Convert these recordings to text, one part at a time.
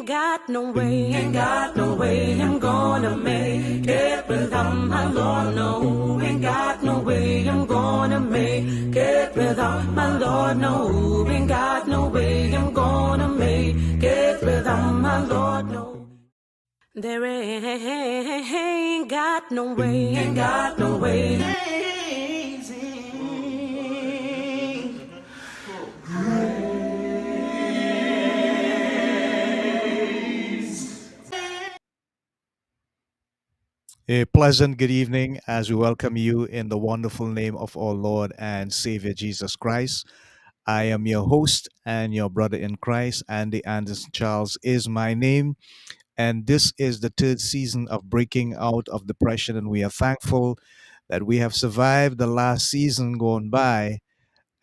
got no way, ain't got no way I'm gonna make it without my Lord, no. Ain't got no way I'm gonna make it without my Lord, no. Ain't got no way I'm gonna make it without my Lord, no. There ain't got no way, ain't got no way. A pleasant good evening as we welcome you in the wonderful name of our Lord and Savior Jesus Christ. I am your host and your brother in Christ. Andy Anderson Charles is my name. And this is the third season of breaking out of depression. And we are thankful that we have survived the last season gone by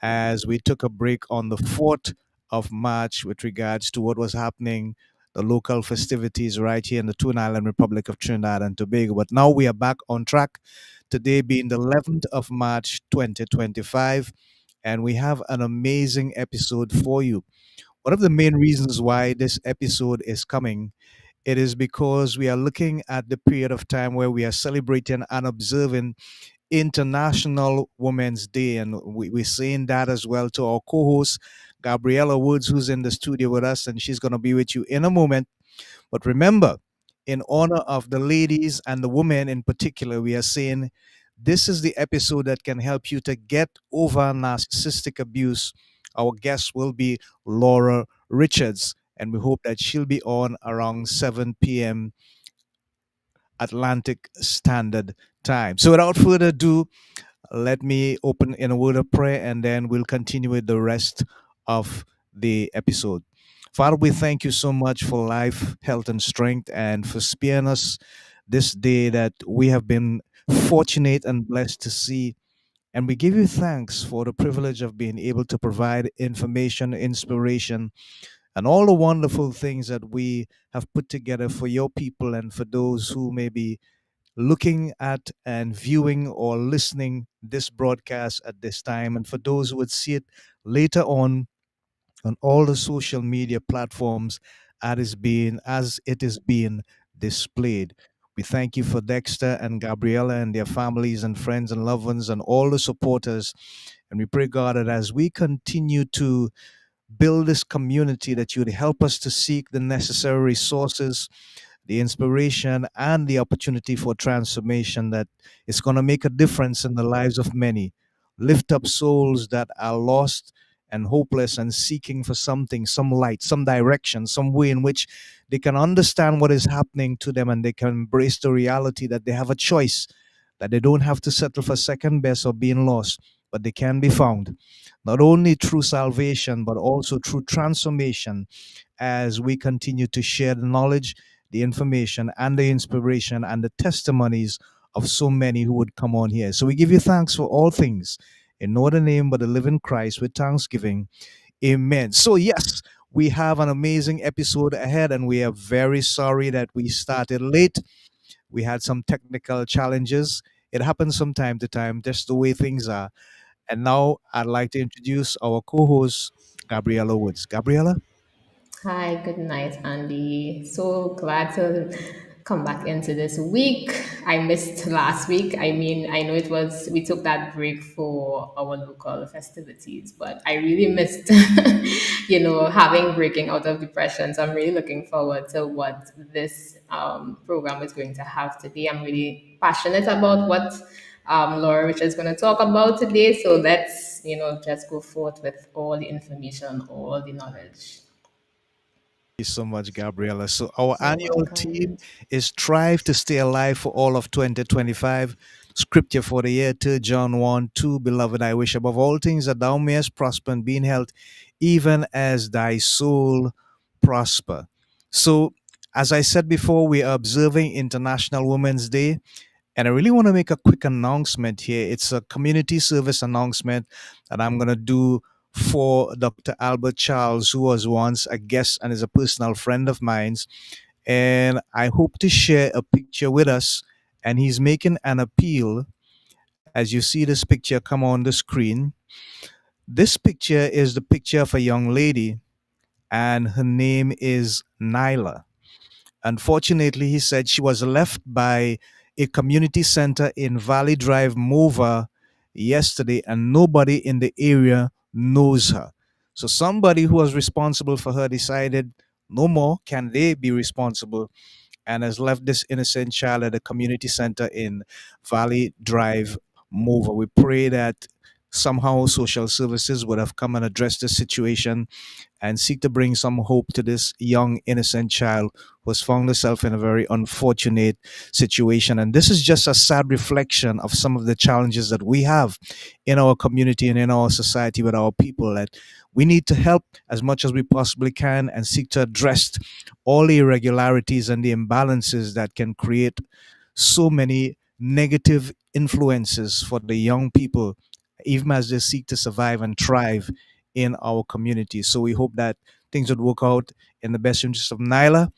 as we took a break on the 4th of March with regards to what was happening, the local festivities right here in the Toon Island Republic of Trinidad and Tobago. But now we are back on track, today being the 11th of March 2025, and we have an amazing episode for you. One of the main reasons why this episode is coming, it is because we are looking at the period of time where we are celebrating and observing International Women's Day. And we're saying that as well to our co host, Gabriella Woods, who's in the studio with us, and she's going to be with you in a moment. But remember, in honor of the ladies and the women in particular, we are saying this is the episode that can help you to get over narcissistic abuse. Our guest will be Laura Richards, and we hope that she'll be on around 7 p.m. Atlantic Standard Time. So without further ado, let me open in a word of prayer and then we'll continue with the rest of the episode. Father, we thank you so much for life, health, and strength, and for sparing us this day that we have been fortunate and blessed to see. And we give you thanks for the privilege of being able to provide information, inspiration, and all the wonderful things that we have put together for your people and for those who may be looking at and viewing or listening this broadcast at this time, and for those who would see it later on all the social media platforms as it is being displayed. We thank you for Dexter and Gabriella and their families and friends and loved ones and all the supporters. And we pray, God, that as we continue to build this community, that you would help us to seek the necessary resources, the inspiration, and the opportunity for transformation that is going to make a difference in the lives of many. Lift up souls that are lost and hopeless and seeking for something, some light, some direction, some way in which they can understand what is happening to them and they can embrace the reality that they have a choice, that they don't have to settle for second best or being lost, but they can be found, not only through salvation, but also through transformation as we continue to share the knowledge, the information, and the inspiration and the testimonies of so many who would come on here. So we give you thanks for all things. In no other name but the living Christ with thanksgiving. Amen. So, yes, we have an amazing episode ahead, and we are very sorry that we started late. We had some technical challenges. It happens from time to time, just the way things are. And now I'd like to introduce our co host, Gabriella Woods. Gabriella? Hi, good night, Andy. So glad to come back into this week. I missed last week. I mean, I know we took that break for our local festivities, but I really missed, having breaking out of depression. So I'm really looking forward to what this program is going to have today. I'm really passionate about what Laura Rich is going to talk about today. So let's, just go forth with all the information, all the knowledge. You so much, Gabriella. So our You're annual welcome. theme is Strive to Stay Alive for all of 2025. Scripture for the year, 3 John 1 2. Beloved, I wish above all things that thou mayest prosper and be in health, even as thy soul prosper. So, as I said before, we are observing International Women's Day. And I really want to make a quick announcement here. It's a community service announcement that I'm going to do for Dr. Albert Charles, who was once a guest and is a personal friend of mine. And I hope to share a picture with us. And he's making an appeal. As you see this picture come on the screen, this picture is the picture of a young lady. and her name is Nyla. Unfortunately, he said she was left by a community center in Valley Drive, Mova, yesterday, and nobody in the area knows her. So somebody who was responsible for her decided no more can they be responsible, and has left this innocent child at a community center in Valley Drive, Mova. We pray that somehow social services would have come and addressed this situation and seek to bring some hope to this young, innocent child who has found herself in a very unfortunate situation. And this is just a sad reflection of some of the challenges that we have in our community and in our society with our people, that we need to help as much as we possibly can and seek to address all the irregularities and the imbalances that can create so many negative influences for the young people, even as they seek to survive and thrive in our community. So we hope that things would work out in the best interest of Nyla,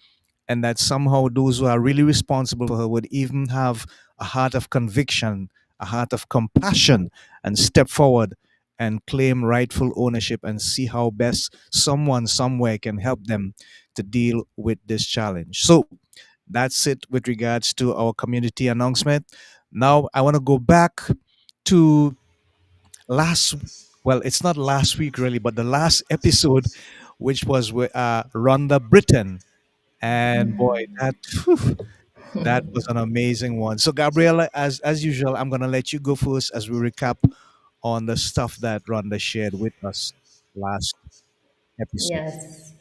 and that somehow those who are really responsible for her would even have a heart of conviction, a heart of compassion, and step forward and claim rightful ownership and see how best someone somewhere can help them to deal with this challenge. So that's it with regards to our community announcement. Now I want to go back to last, well, it's not last week really, but the last episode, which was with Rhonda Britton. And boy, that phew, that was an amazing one. So Gabriella, as usual, I'm gonna let you go first as we recap on the stuff that Rhonda shared with us last episode. Yes.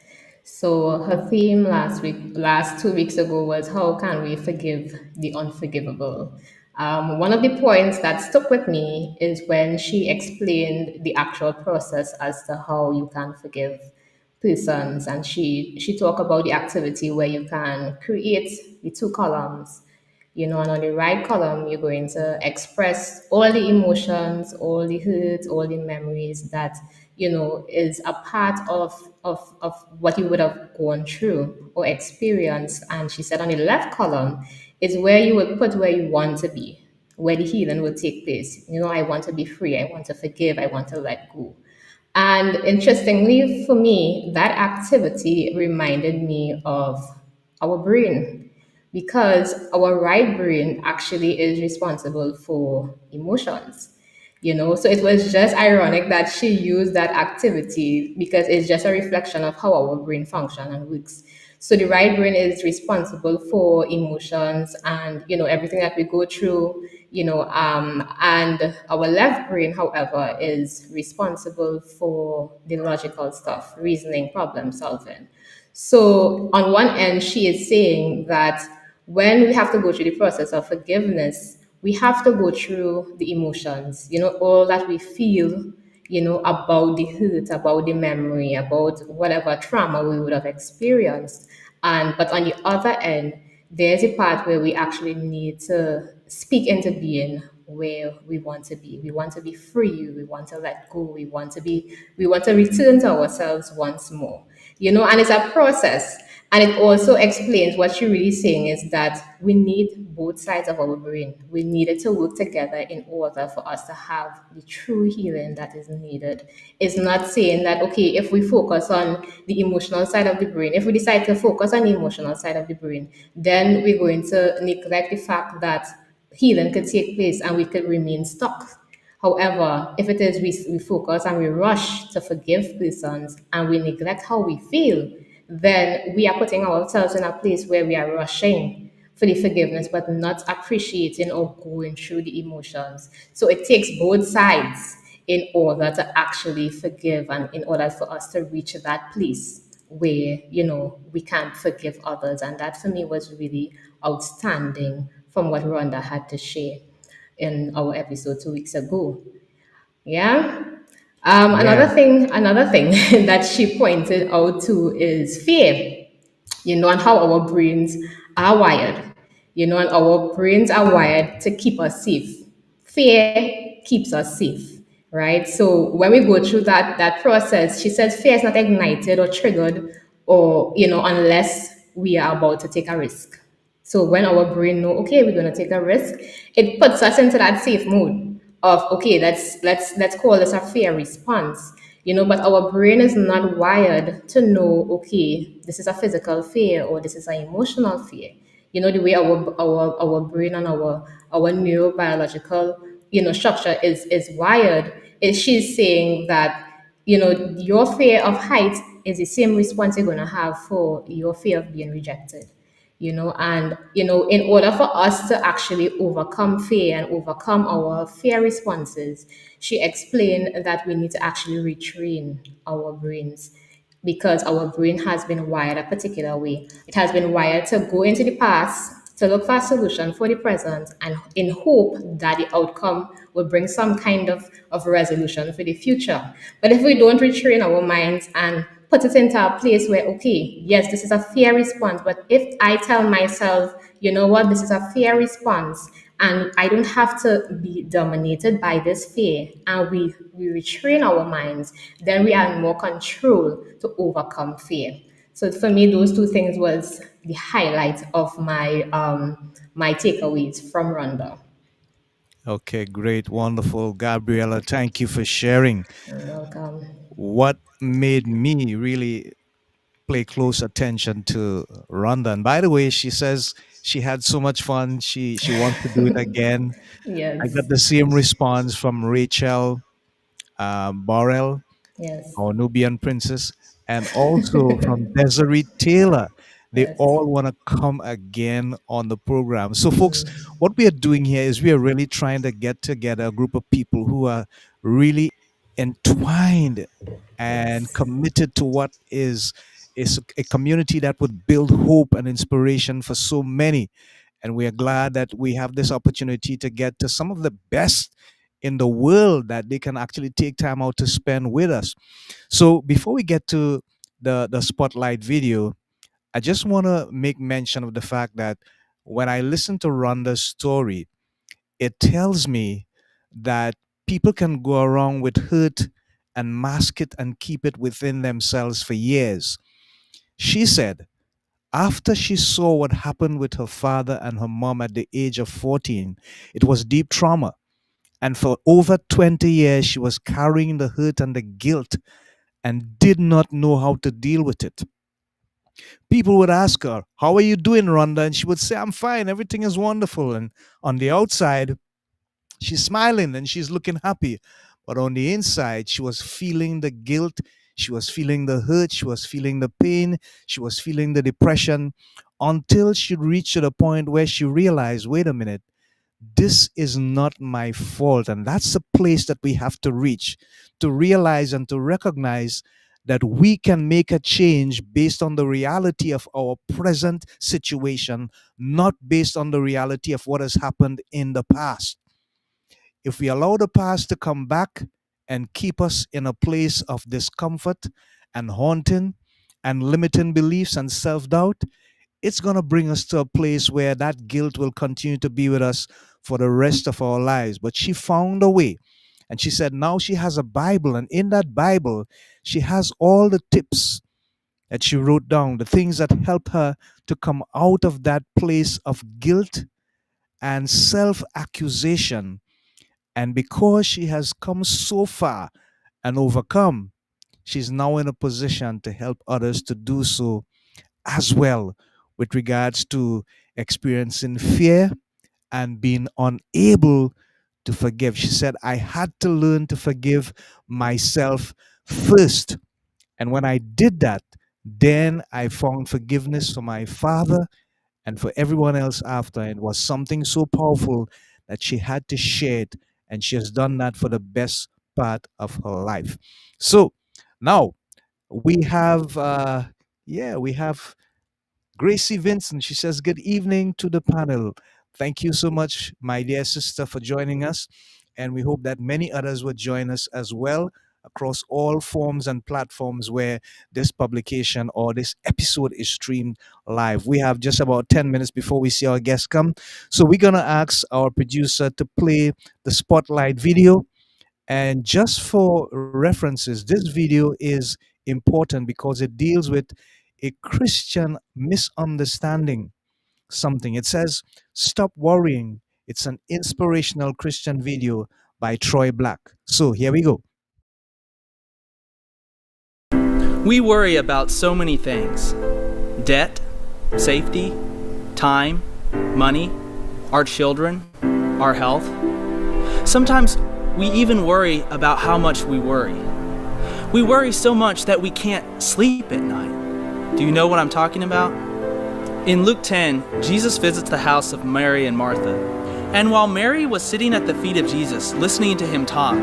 So her theme last 2 weeks ago was how can we forgive the unforgivable? One of the points that stuck with me is when she explained the actual process as to how you can forgive persons, and she talked about the activity where you can create the two columns, and on the right column, you're going to express all the emotions, all the hurts, all the memories that, is a part of what you would have gone through or experienced. And she said on the left column is where you would put where you want to be, where the healing will take place. I want to be free. I want to forgive. I want to let go. And interestingly, for me, that activity reminded me of our brain, because our right brain actually is responsible for emotions. So it was just ironic that she used that activity because it's just a reflection of how our brain function and works. So the right brain is responsible for emotions and everything that we go through, and our left brain, however, is responsible for the logical stuff, reasoning, problem solving. So on one end, she is saying that when we have to go through the process of forgiveness, we have to go through the emotions, all that we feel, about the hurt, about the memory, about whatever trauma we would have experienced. And but on the other end, there's a part where we actually need to speak into being where we want to be. We want to be free. We want to let go. We want to return to ourselves once more. And it's a process. And it also explains what you're really saying is that we need both sides of our brain. We need it to work together in order for us to have the true healing that is needed. It's not saying that, okay, if we focus on the emotional side of the brain, if we decide to focus on the emotional side of the brain, then we're going to neglect the fact that healing could take place and we could remain stuck. However, if it is we focus and we rush to forgive persons and we neglect how we feel, then we are putting ourselves in a place where we are rushing for the forgiveness, but not appreciating or going through the emotions. So it takes both sides in order to actually forgive and in order for us to reach that place where, we can forgive others. And that for me was really outstanding from what Rhonda had to share in our episode 2 weeks ago. Yeah. Yeah, Another thing that she pointed out too is fear, and how our brains are wired, and our brains are wired to keep us safe. Fear keeps us safe, right? So when we go through that process, she says fear is not ignited or triggered, or unless we are about to take a risk. So when our brain know, okay, we're gonna take a risk, it puts us into that safe mode of, okay, let's call this a fear response. But our brain is not wired to know, okay, this is a physical fear or this is an emotional fear. The way our brain and our neurobiological, structure is wired, is she's saying that, your fear of height is the same response you're going to have for your fear of being rejected. And in order for us to actually overcome fear and overcome our fear responses, she explained that we need to actually retrain our brains, because our brain has been wired a particular way. It has been wired to go into the past to look for a solution for the present, and in hope that the outcome will bring some kind of resolution for the future. But if we don't retrain our minds and put it into a place where, okay, yes, this is a fear response, but if I tell myself, you know what, this is a fear response, and I don't have to be dominated by this fear, and we retrain our minds, then we are in more control to overcome fear. So for me, those two things was the highlight of my takeaways from Rhonda. Okay, great, wonderful. Gabriella, thank you for sharing. You're welcome. What made me really pay close attention to Rhonda. And by the way, she says she had so much fun. She wants to do it again. I Yes, got the same response from Rachel Borrell, yes, our Nubian princess, and also from Desiree Taylor. They yes. all want to come again on the program. So, folks, what we are doing here is we are really trying to get together a group of people who are really entwined and Yes, committed to what is a community that would build hope and inspiration for so many. And we are glad that we have this opportunity to get to some of the best in the world that they can actually take time out to spend with us. So before we get to the spotlight video, I just want to make mention of the fact that when I listen to Rhonda's story, it tells me that people can go around with hurt and mask it and keep it within themselves for years. She said after she saw what happened with her father and her mom at the age of 14, it was deep trauma. And for over 20 years, she was carrying the hurt and the guilt and did not know how to deal with it. People would ask her, "How are you doing, Rhonda?" And she would say, "I'm fine. Everything is wonderful." And on the outside, she's smiling and she's looking happy. But on the inside, she was feeling the guilt, she was feeling the hurt, she was feeling the pain, she was feeling the depression until she reached to the point where she realized, wait a minute, this is not my fault. And that's the place that we have to reach to realize and to recognize that we can make a change based on the reality of our present situation, not based on the reality of what has happened in the past. If we allow the past to come back and keep us in a place of discomfort and haunting and limiting beliefs and self doubt, it's going to bring us to a place where that guilt will continue to be with us for the rest of our lives. But she found a way. And she said now she has a Bible. And in that Bible, she has all the tips that she wrote down, the things that help her to come out of that place of guilt and self accusation. And because she has come so far and overcome, she's now in a position to help others to do so as well with regards to experiencing fear and being unable to forgive. She said, I had to learn to forgive myself first. And when I did that, then I found forgiveness for my father and for everyone else after. It was something so powerful that she had to share it, and she has done that for the best part of her life. So now we have, we have Gracie Vincent. She says, "Good evening to the panel. Thank you so much, my dear sister, for joining us. And we hope that many others will join us as well across all forms and platforms where this publication or this episode is streamed live." We have just about 10 minutes before we see our guests come. So we're going to ask our producer to play the spotlight video. And just for references, this video is important because it deals with a Christian misunderstanding something. It says, "Stop Worrying." It's an inspirational Christian video by Troy Black. So here we go. We worry about so many things: debt, safety, time, money, our children, our health. Sometimes we even worry about how much we worry. We worry so much that we can't sleep at night. Do you know what I'm talking about? In Luke 10, Jesus visits the house of Mary and Martha. And while Mary was sitting at the feet of Jesus, listening to him talk,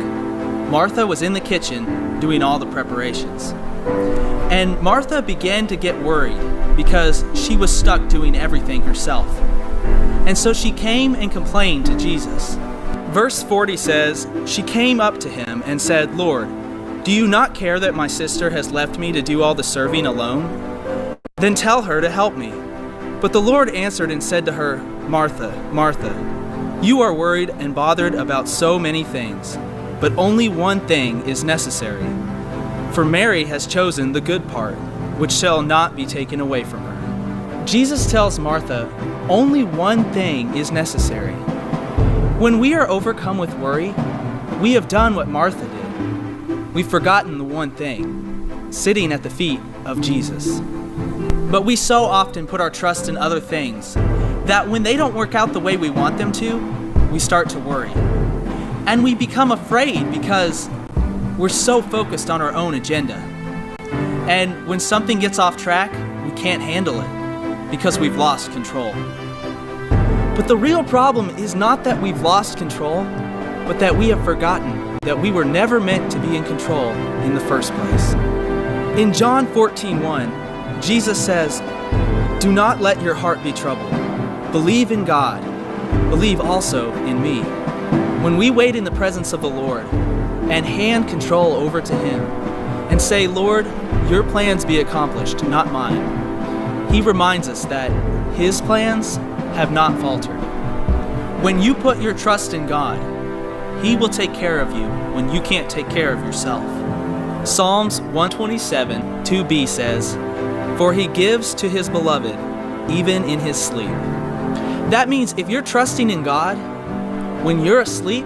Martha was in the kitchen doing all the preparations. And Martha began to get worried because she was stuck doing everything herself. And so she came and complained to Jesus. Verse 40 says, "She came up to him and said, 'Lord, do you not care that my sister has left me to do all the serving alone? Then tell her to help me.' But the Lord answered and said to her, 'Martha, Martha, you are worried and bothered about so many things, but only one thing is necessary. For Mary has chosen the good part, which shall not be taken away from her.'" Jesus tells Martha, only one thing is necessary. When we are overcome with worry, we have done what Martha did. We've forgotten the one thing, sitting at the feet of Jesus. But we so often put our trust in other things that when they don't work out the way we want them to, we start to worry. And we become afraid because we're so focused on our own agenda. And when something gets off track, we can't handle it because we've lost control. But the real problem is not that we've lost control, but that we have forgotten that we were never meant to be in control in the first place. In John 14:1, Jesus says, "Do not let your heart be troubled. Believe in God. Believe also in me." When we wait in the presence of the Lord and hand control over to Him and say, "Lord, your plans be accomplished, not mine," He reminds us that His plans have not faltered. When you put your trust in God, He will take care of you when you can't take care of yourself. Psalms 127, 2b says, "For He gives to His beloved, even in his sleep." That means if you're trusting in God, when you're asleep,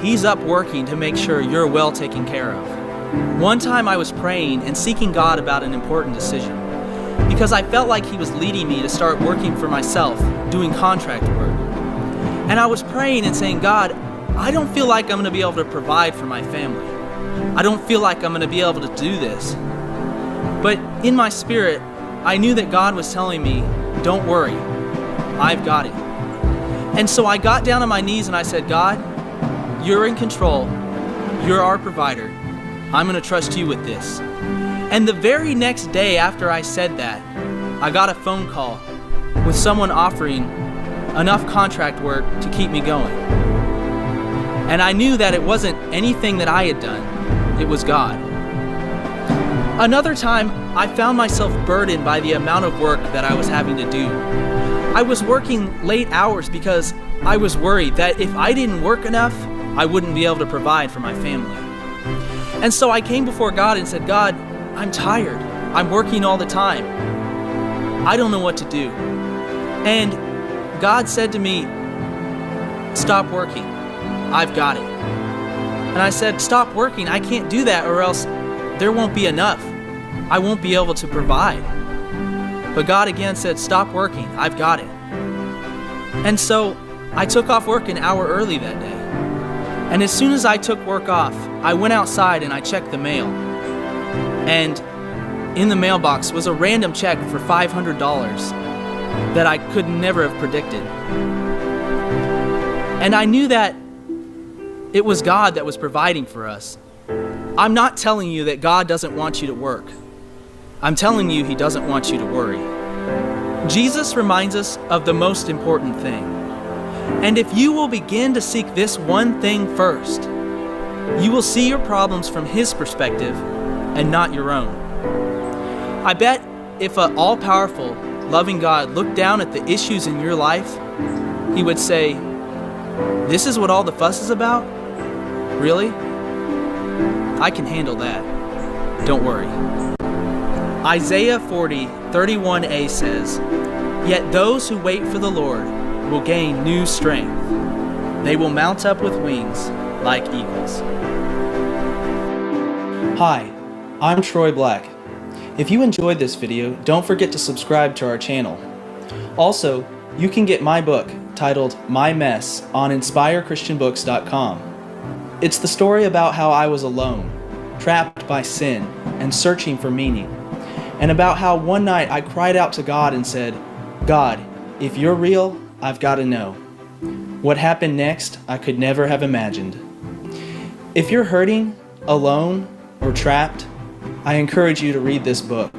He's up working to make sure you're well taken care of. One time I was praying and seeking God about an important decision because I felt like He was leading me to start working for myself, doing contract work. And I was praying and saying, "God, I don't feel like I'm going to be able to provide for my family. I don't feel like I'm going to be able to do this." But in my spirit, I knew that God was telling me, "Don't worry, I've got it." And so I got down on my knees and I said, "God, you're in control. You're our provider. I'm going to trust you with this." And the very next day after I said that, I got a phone call with someone offering enough contract work to keep me going. And I knew that it wasn't anything that I had done, it was God. Another time, I found myself burdened by the amount of work that I was having to do. I was working late hours because I was worried that if I didn't work enough, I wouldn't be able to provide for my family. And so I came before God and said, "God, I'm tired. I'm working all the time. I don't know what to do." And God said to me, "Stop working. I've got it." And I said, "Stop working. I can't do that or else there won't be enough. I won't be able to provide." But God again said, "Stop working. I've got it." And so I took off work an hour early that day. And as soon as I took work off, I went outside and I checked the mail. And in the mailbox was a random check for $500 that I could never have predicted. And I knew that it was God that was providing for us. I'm not telling you that God doesn't want you to work. I'm telling you He doesn't want you to worry. Jesus reminds us of the most important thing. And if you will begin to seek this one thing first, you will see your problems from His perspective and not your own. I bet if an all-powerful, loving God looked down at the issues in your life, He would say, "This is what all the fuss is about? Really? I can handle that. Don't worry." Isaiah 40:31a says, "Yet those who wait for the Lord will gain new strength. They will mount up with wings like eagles." Hi, I'm Troy Black. If you enjoyed this video, don't forget to subscribe to our channel. Also, you can get my book titled My Mess on inspirechristianbooks.com. It's the story about how I was alone, trapped by sin, and searching for meaning, and about how one night I cried out to God and said, "God, if you're real, I've got to know." What happened next, I could never have imagined. If you're hurting, alone, or trapped, I encourage you to read this book.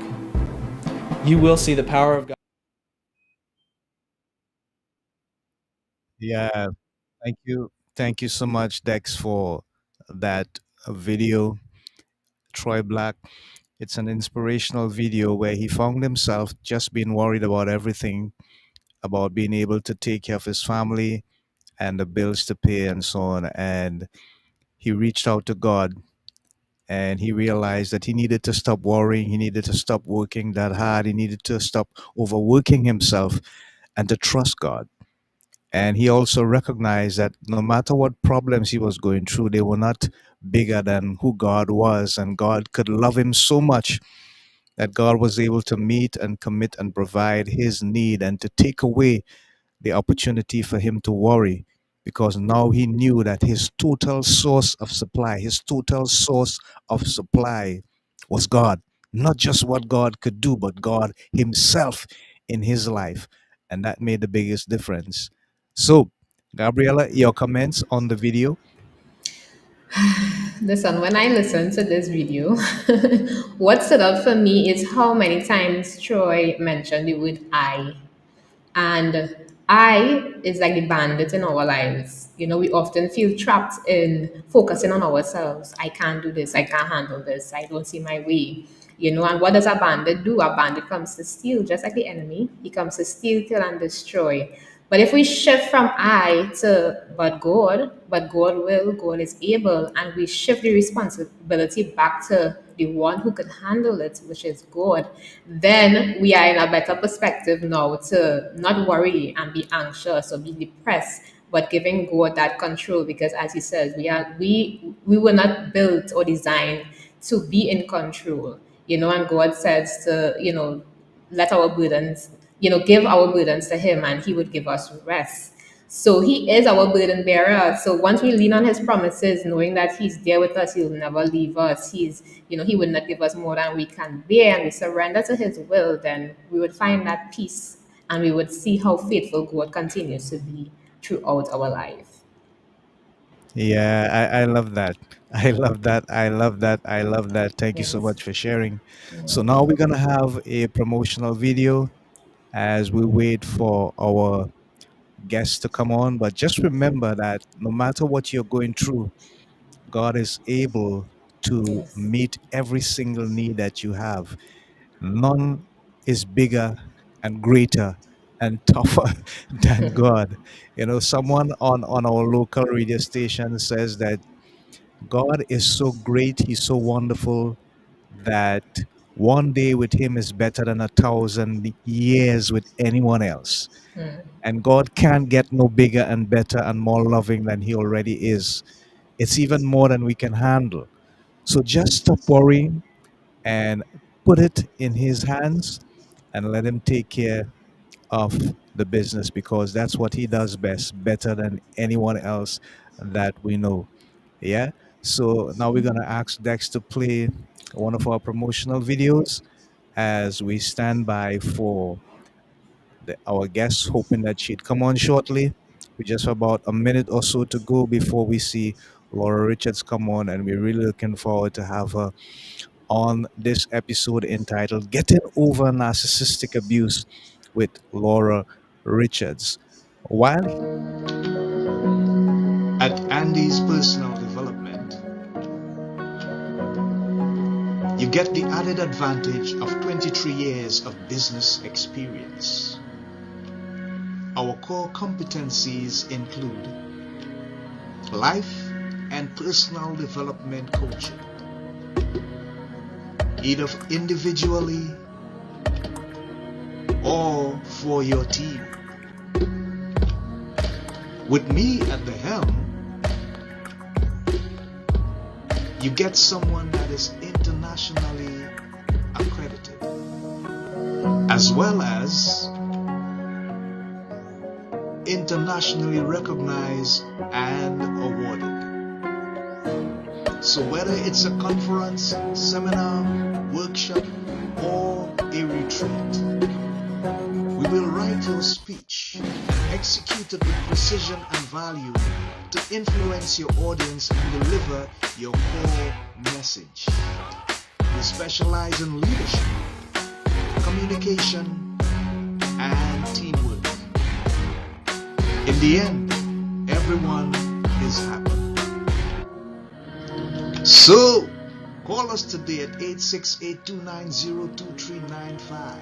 You will see the power of God. Yeah, thank you. Thank you so much, Dex, for that video. Troy Black. It's an inspirational video where he found himself just being worried about everything, about being able to take care of his family and the bills to pay and so on. And he reached out to God and he realized that he needed to stop worrying. He needed to stop working that hard. He needed to stop overworking himself and to trust God. And he also recognized that no matter what problems he was going through, they were not bigger than who God was. And God could love him so much that God was able to meet and commit and provide his need and to take away the opportunity for him to worry, because now he knew that his total source of supply was God. Not just what God could do, but God himself in his life. And that made the biggest difference. So, Gabriela, your comments on the video? Listen, when I listened to this video, what stood out for me is how many times Troy mentioned the word I. And I is like the bandit in our lives. You know, we often feel trapped in focusing on ourselves. I can't do this. I can't handle this. I don't see my way. You know, and what does a bandit do? A bandit comes to steal, just like the enemy. He comes to steal, kill, and destroy. But if we shift from I to but God will, God is able, and we shift the responsibility back to the one who can handle it, which is God, then we are in a better perspective now to not worry and be anxious or be depressed, but giving God that control, because as he says, we were not built or designed to be in control, you know, and God says to, you know, let our burdens, you know, give our burdens to him and he would give us rest. So he is our burden bearer. So once we lean on his promises, knowing that he's there with us, he'll never leave us. He's, you know, he will not give us more than we can bear, and we surrender to his will, then we would find that peace and we would see how faithful God continues to be throughout our life. Yeah, I love that. I love that. I love that. I love that. Thank you so Yes. much for sharing. So now we're going to have a promotional video as we wait for our guests to come on. But just remember that no matter what you're going through, God is able to Yes. meet every single need that you have. None is bigger and greater and tougher than God. You know, someone on our local radio station says that God is so great, He's so wonderful that one day with Him is better than 1,000 years with anyone else. And God can't get no bigger and better and more loving than He already is. It's even more than we can handle. So just stop worrying and put it in His hands and let Him take care of the business, because that's what He does best, better than anyone else that we know. Yeah. So now we're going to ask Dex to play one of our promotional videos as we stand by for our guests, hoping that she'd come on shortly. We just have about a minute or so to go before we see Laura Richards come on, and we're really looking forward to have her on this episode entitled Getting Over Narcissistic Abuse with Laura Richards. While at Andy's Personal Development, you get the added advantage of 23 years of business experience. Our core competencies include life and personal development coaching, either individually or for your team. With me at the helm, you get someone that is internationally accredited. as well as internationally recognized and awarded. So whether it's a conference, seminar, workshop, or a retreat, we will write your speech and execute it with precision and value to influence your audience and deliver your core message. We specialize in leadership, communication, and teamwork. In the end, everyone is happy. So, call us today at 868-290-2395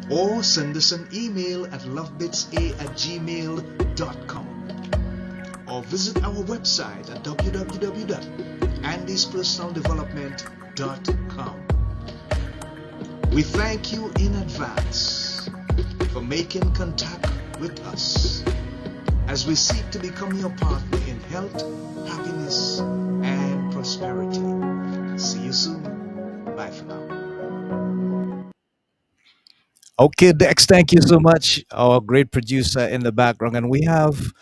or send us an email at lovebitsa@gmail.com or visit our website at www.andyspersonaldevelopment.com. We thank you in advance for making contact with us as we seek to become your partner in health, happiness, and prosperity. See you soon. Bye for now. Okay, Dex, thank you so much, our great producer in the background. And we have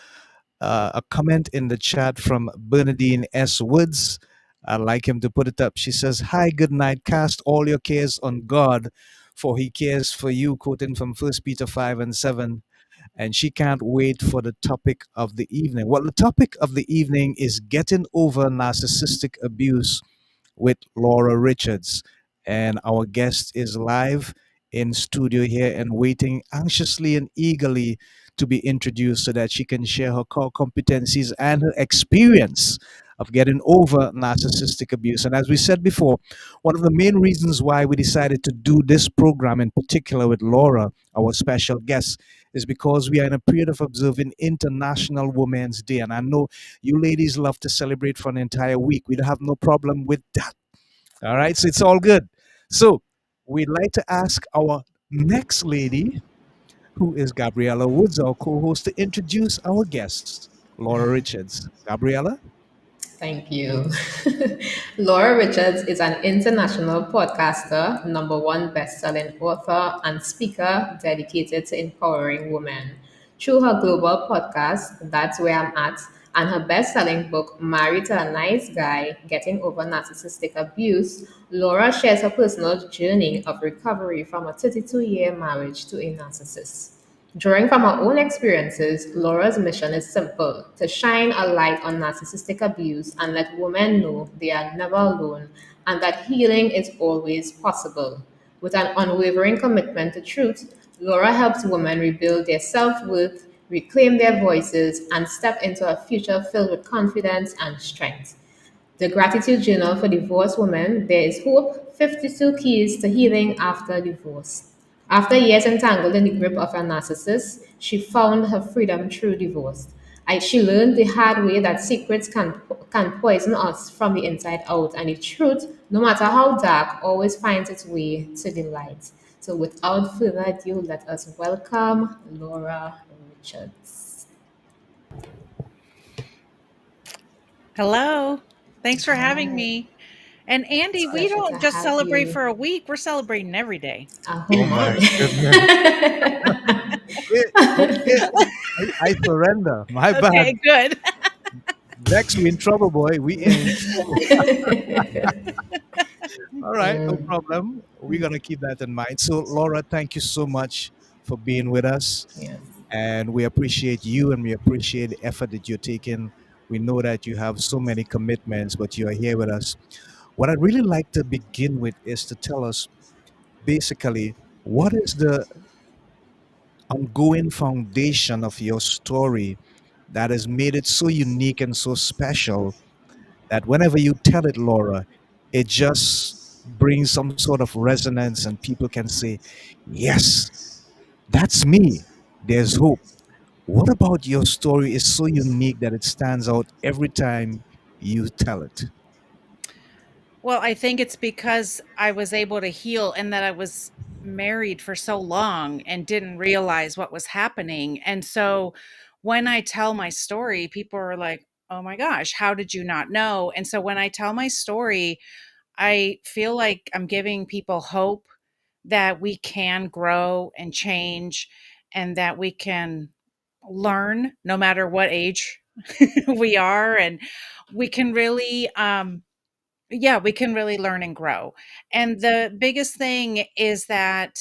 a comment in the chat from Bernadine S. Woods. I'd like him to put it up. She says, "Hi, good night. Cast all your cares on God, for he cares for you," quoting from 1 Peter 5 and 7. And she can't wait for the topic of the evening. Well, the topic of the evening is getting over narcissistic abuse with Laura Richards. And our guest is live in studio here and waiting anxiously and eagerly to be introduced so that she can share her core competencies and her experience of getting over narcissistic abuse. And as we said before, one of the main reasons why we decided to do this program in particular with Laura, our special guest, is because we are in a period of observing International Women's Day. And I know you ladies love to celebrate for an entire week. We don't have no problem with that. All right, so it's all good. So we'd like to ask our next lady, who is Gabriella Woods, our co-host, to introduce our guest, Laura Richards. Gabriella? Thank you. Laura Richards is an international podcaster, number one best-selling author, and speaker dedicated to empowering women. Through her global podcast, That's Where I'm At, and her best-selling book, Married to a Nice Guy, Getting Over Narcissistic Abuse, Laura shares her personal journey of recovery from a 32-year marriage to a narcissist. Drawing from her own experiences, Laura's mission is simple: to shine a light on narcissistic abuse and let women know they are never alone and that healing is always possible. With an unwavering commitment to truth, Laura helps women rebuild their self worth, reclaim their voices, and step into a future filled with confidence and strength. The Gratitude Journal for Divorced Women, There is Hope: 52 Keys to Healing After Divorce. After years entangled in the grip of a narcissist, she found her freedom through divorce. She learned the hard way that secrets can poison us from the inside out, and the truth, no matter how dark, always finds its way to the light. So, without further ado, let us welcome Laura Richards. Hello. Thanks for having Hi, me. And Andy, it's a we pleasure to don't just have celebrate you. for a week, we're celebrating every day. Oh Oh my. my goodness. Okay, okay. I surrender. My Okay, bad. good. Vex, we in trouble, boy. We in trouble. All right, no problem. We're gonna keep that in mind. So, Laura, thank you so much for being with us. Yes. And we appreciate you and we appreciate the effort that you're taking. We know that you have so many commitments, but you are here with us. What I'd really like to begin with is to tell us basically what is the ongoing foundation of your story that has made it so unique and so special that whenever you tell it, Laura, it just brings some sort of resonance and people can say, yes, that's me. There's hope. What about your story is so unique that it stands out every time you tell it? Well, I think it's because I was able to heal and that I was married for so long and didn't realize what was happening. And so when I tell my story, people are like, "Oh my gosh, how did you not know?" And so when I tell my story, I feel like I'm giving people hope that we can grow and change and that we can learn no matter what age we are, and we can really yeah, we can really learn and grow. And the biggest thing is that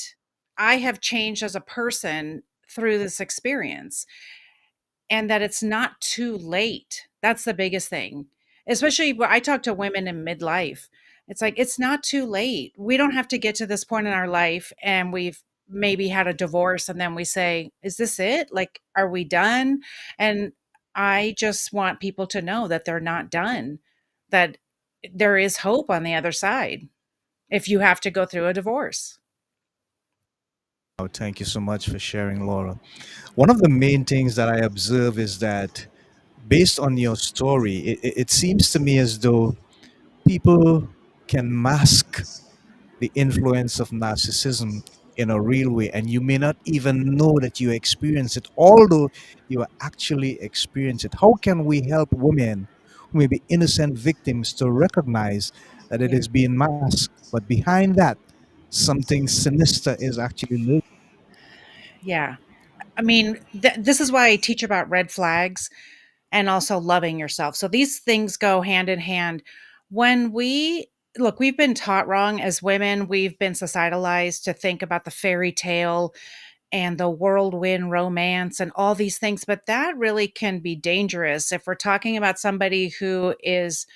I have changed as a person through this experience, and that it's not too late. That's the biggest thing. Especially when I talk to women in midlife. It's like it's not too late. We don't have to get to this point in our life and we've maybe had a divorce and then we say, "Is this it? Like are we done?" And I just want people to know that they're not done. That there is hope on the other side if you have to go through a divorce. Oh, thank you so much for sharing, Laura. One of the main things that I observe is that based on your story, it seems to me as though people can mask the influence of narcissism in a real way, and you may not even know that you experience it, although you are actually experience it. How can we help women who may be innocent victims to recognize that it Yeah. is being masked, but behind that, something sinister is actually lurking? Yeah. I mean, this is why I teach about red flags and also loving yourself. So these things go hand in hand. When we look, we've been taught wrong as women, we've been societalized to think about the fairy tale and the whirlwind romance and all these things, but that really can be dangerous if we're talking about somebody who is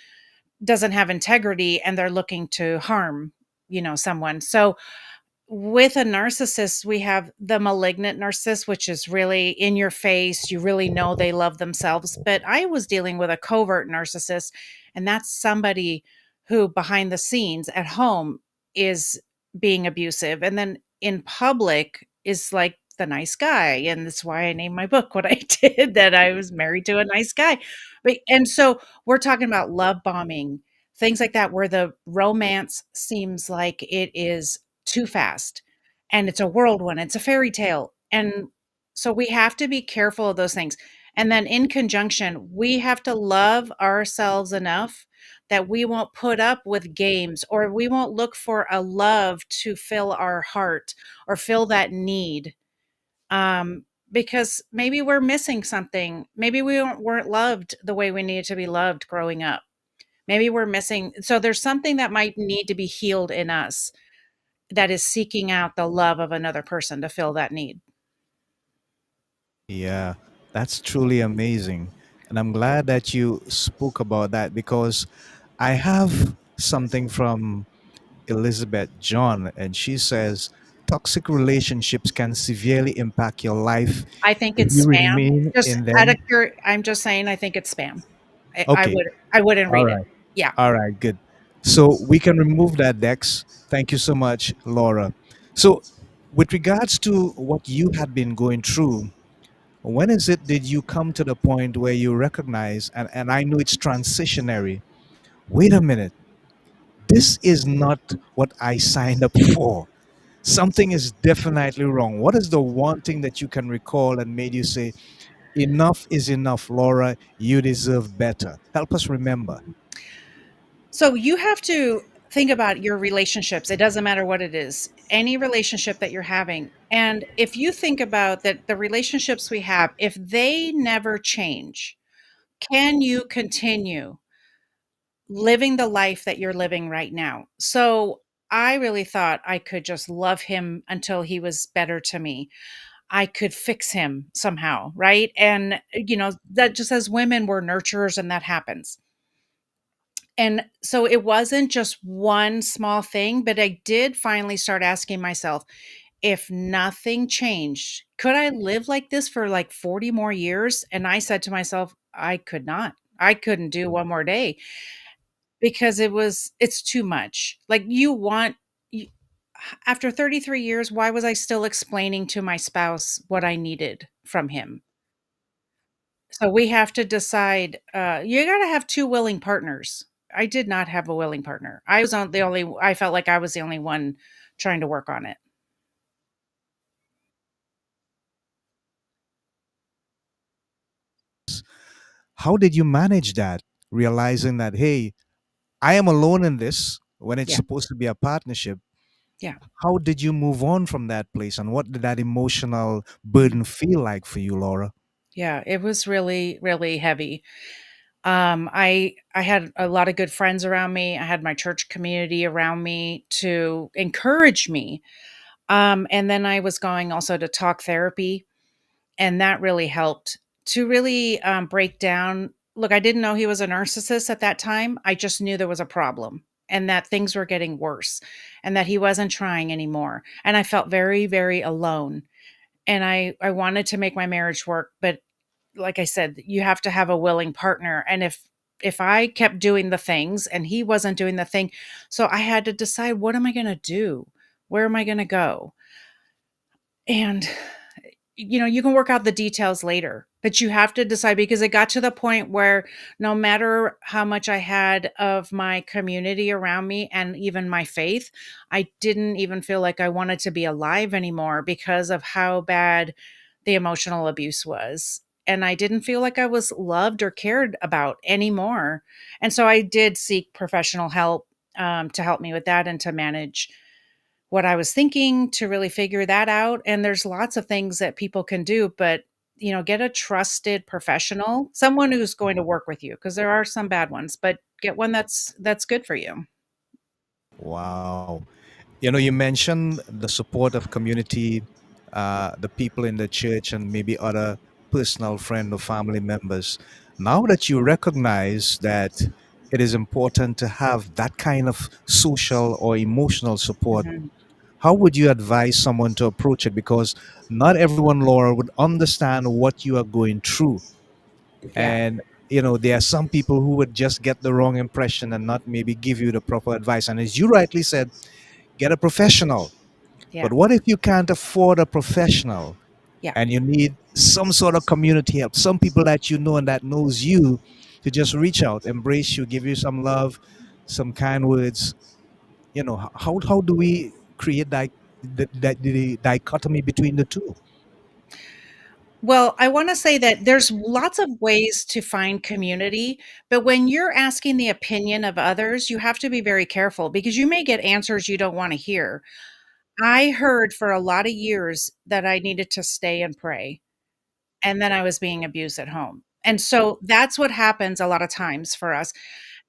doesn't have integrity and they're looking to harm, someone. So with a narcissist, we have the malignant narcissist, which is really in your face. You really know they love themselves. But I was dealing with a covert narcissist, and that's somebody who behind the scenes at home is being abusive. And then in public is like the nice guy. And that's why I named my book what I did, that I was married to a nice guy. But and so we're talking about love bombing, things like that, where the romance seems like it is too fast and it's a whirlwind, it's a fairy tale. And so we have to be careful of those things. And then in conjunction, we have to love ourselves enough that we won't put up with games or we won't look for a love to fill our heart or fill that need. Because maybe we're missing something. Maybe we weren't loved the way we needed to be loved growing up. Maybe we're missing. So there's something that might need to be healed in us that is seeking out the love of another person to fill that need. Yeah, that's truly amazing. And I'm glad that you spoke about that because I have something from Elizabeth John, and she says toxic relationships can severely impact your life I think if it's you spam. remain Just in out of them. I'm just saying I think it's spam. I Okay, wouldn't all read it. right, Yeah. all right, good. So we can remove that, Dex. Thank you so much, Laura. So, with regards to what you had been going through, when is it did you come to the point where you recognize, and I know it's transitionary, wait a minute, this is not what I signed up for? Something is definitely wrong. What is the one thing that you can recall and made you say, enough is enough, Laura, you deserve better? Help us remember. So you have to think about your relationships. It doesn't matter what it is, any relationship that you're having. And if you think about that, the relationships we have, if they never change, can you continue living the life that you're living right now? So I really thought I could just love him until he was better to me. I could fix him somehow, right? And, that just as women, we're nurturers and that happens. And so it wasn't just one small thing, but I did finally start asking myself, if nothing changed, could I live like this for like 40 more years? And I said to myself, I could not. I couldn't do one more day because it's too much. Like you, after 33 years, why was I still explaining to my spouse what I needed from him? So we have to decide, you gotta have 2 willing partners. I did not have a willing partner. I felt like I was the only one trying to work on it. How did you manage that? Realizing that, hey, I am alone in this when it's Yeah. supposed to be a partnership. Yeah. How did you move on from that place, and what did that emotional burden feel like for you, Laura? Yeah, it was really, really heavy. I had a lot of good friends around me. I had my church community around me to encourage me. And then I was going also to talk therapy, and that really helped to really break down. Look, I didn't know he was a narcissist at that time. I just knew there was a problem and that things were getting worse and that he wasn't trying anymore. And I felt very, very alone. And I wanted to make my marriage work, but like I said, you have to have a willing partner. And if I kept doing the things and he wasn't doing the thing, so I had to decide, what am I going to do? Where am I going to go? And you can work out the details later, but you have to decide, because it got to the point where no matter how much I had of my community around me and even my faith, I didn't even feel like I wanted to be alive anymore because of how bad the emotional abuse was. And I didn't feel like I was loved or cared about anymore. And so I did seek professional help to help me with that and to manage what I was thinking, to really figure that out. And there's lots of things that people can do, but get a trusted professional, someone who's going to work with you, because there are some bad ones, but get one that's good for you. Wow. You mentioned the support of community, the people in the church, and maybe other personal friend or family members. Now that you recognize that it is important to have that kind of social or emotional support, Mhm. how would you advise someone to approach it? Because not everyone, Laura, would understand what you are going through. Yeah. And there are some people who would just get the wrong impression and not maybe give you the proper advice. And as you rightly said, get a professional. Yeah. But what if you can't afford a professional Yeah. and you need some sort of community help, some people that you know and that knows you, to just reach out, embrace you, give you some love, some kind words? How do we create the dichotomy between the two? Well, I want to say that there's lots of ways to find community, but when you're asking the opinion of others, you have to be very careful because you may get answers you don't want to hear. I heard for a lot of years that I needed to stay and pray, and then I was being abused at home. And so that's what happens a lot of times for us.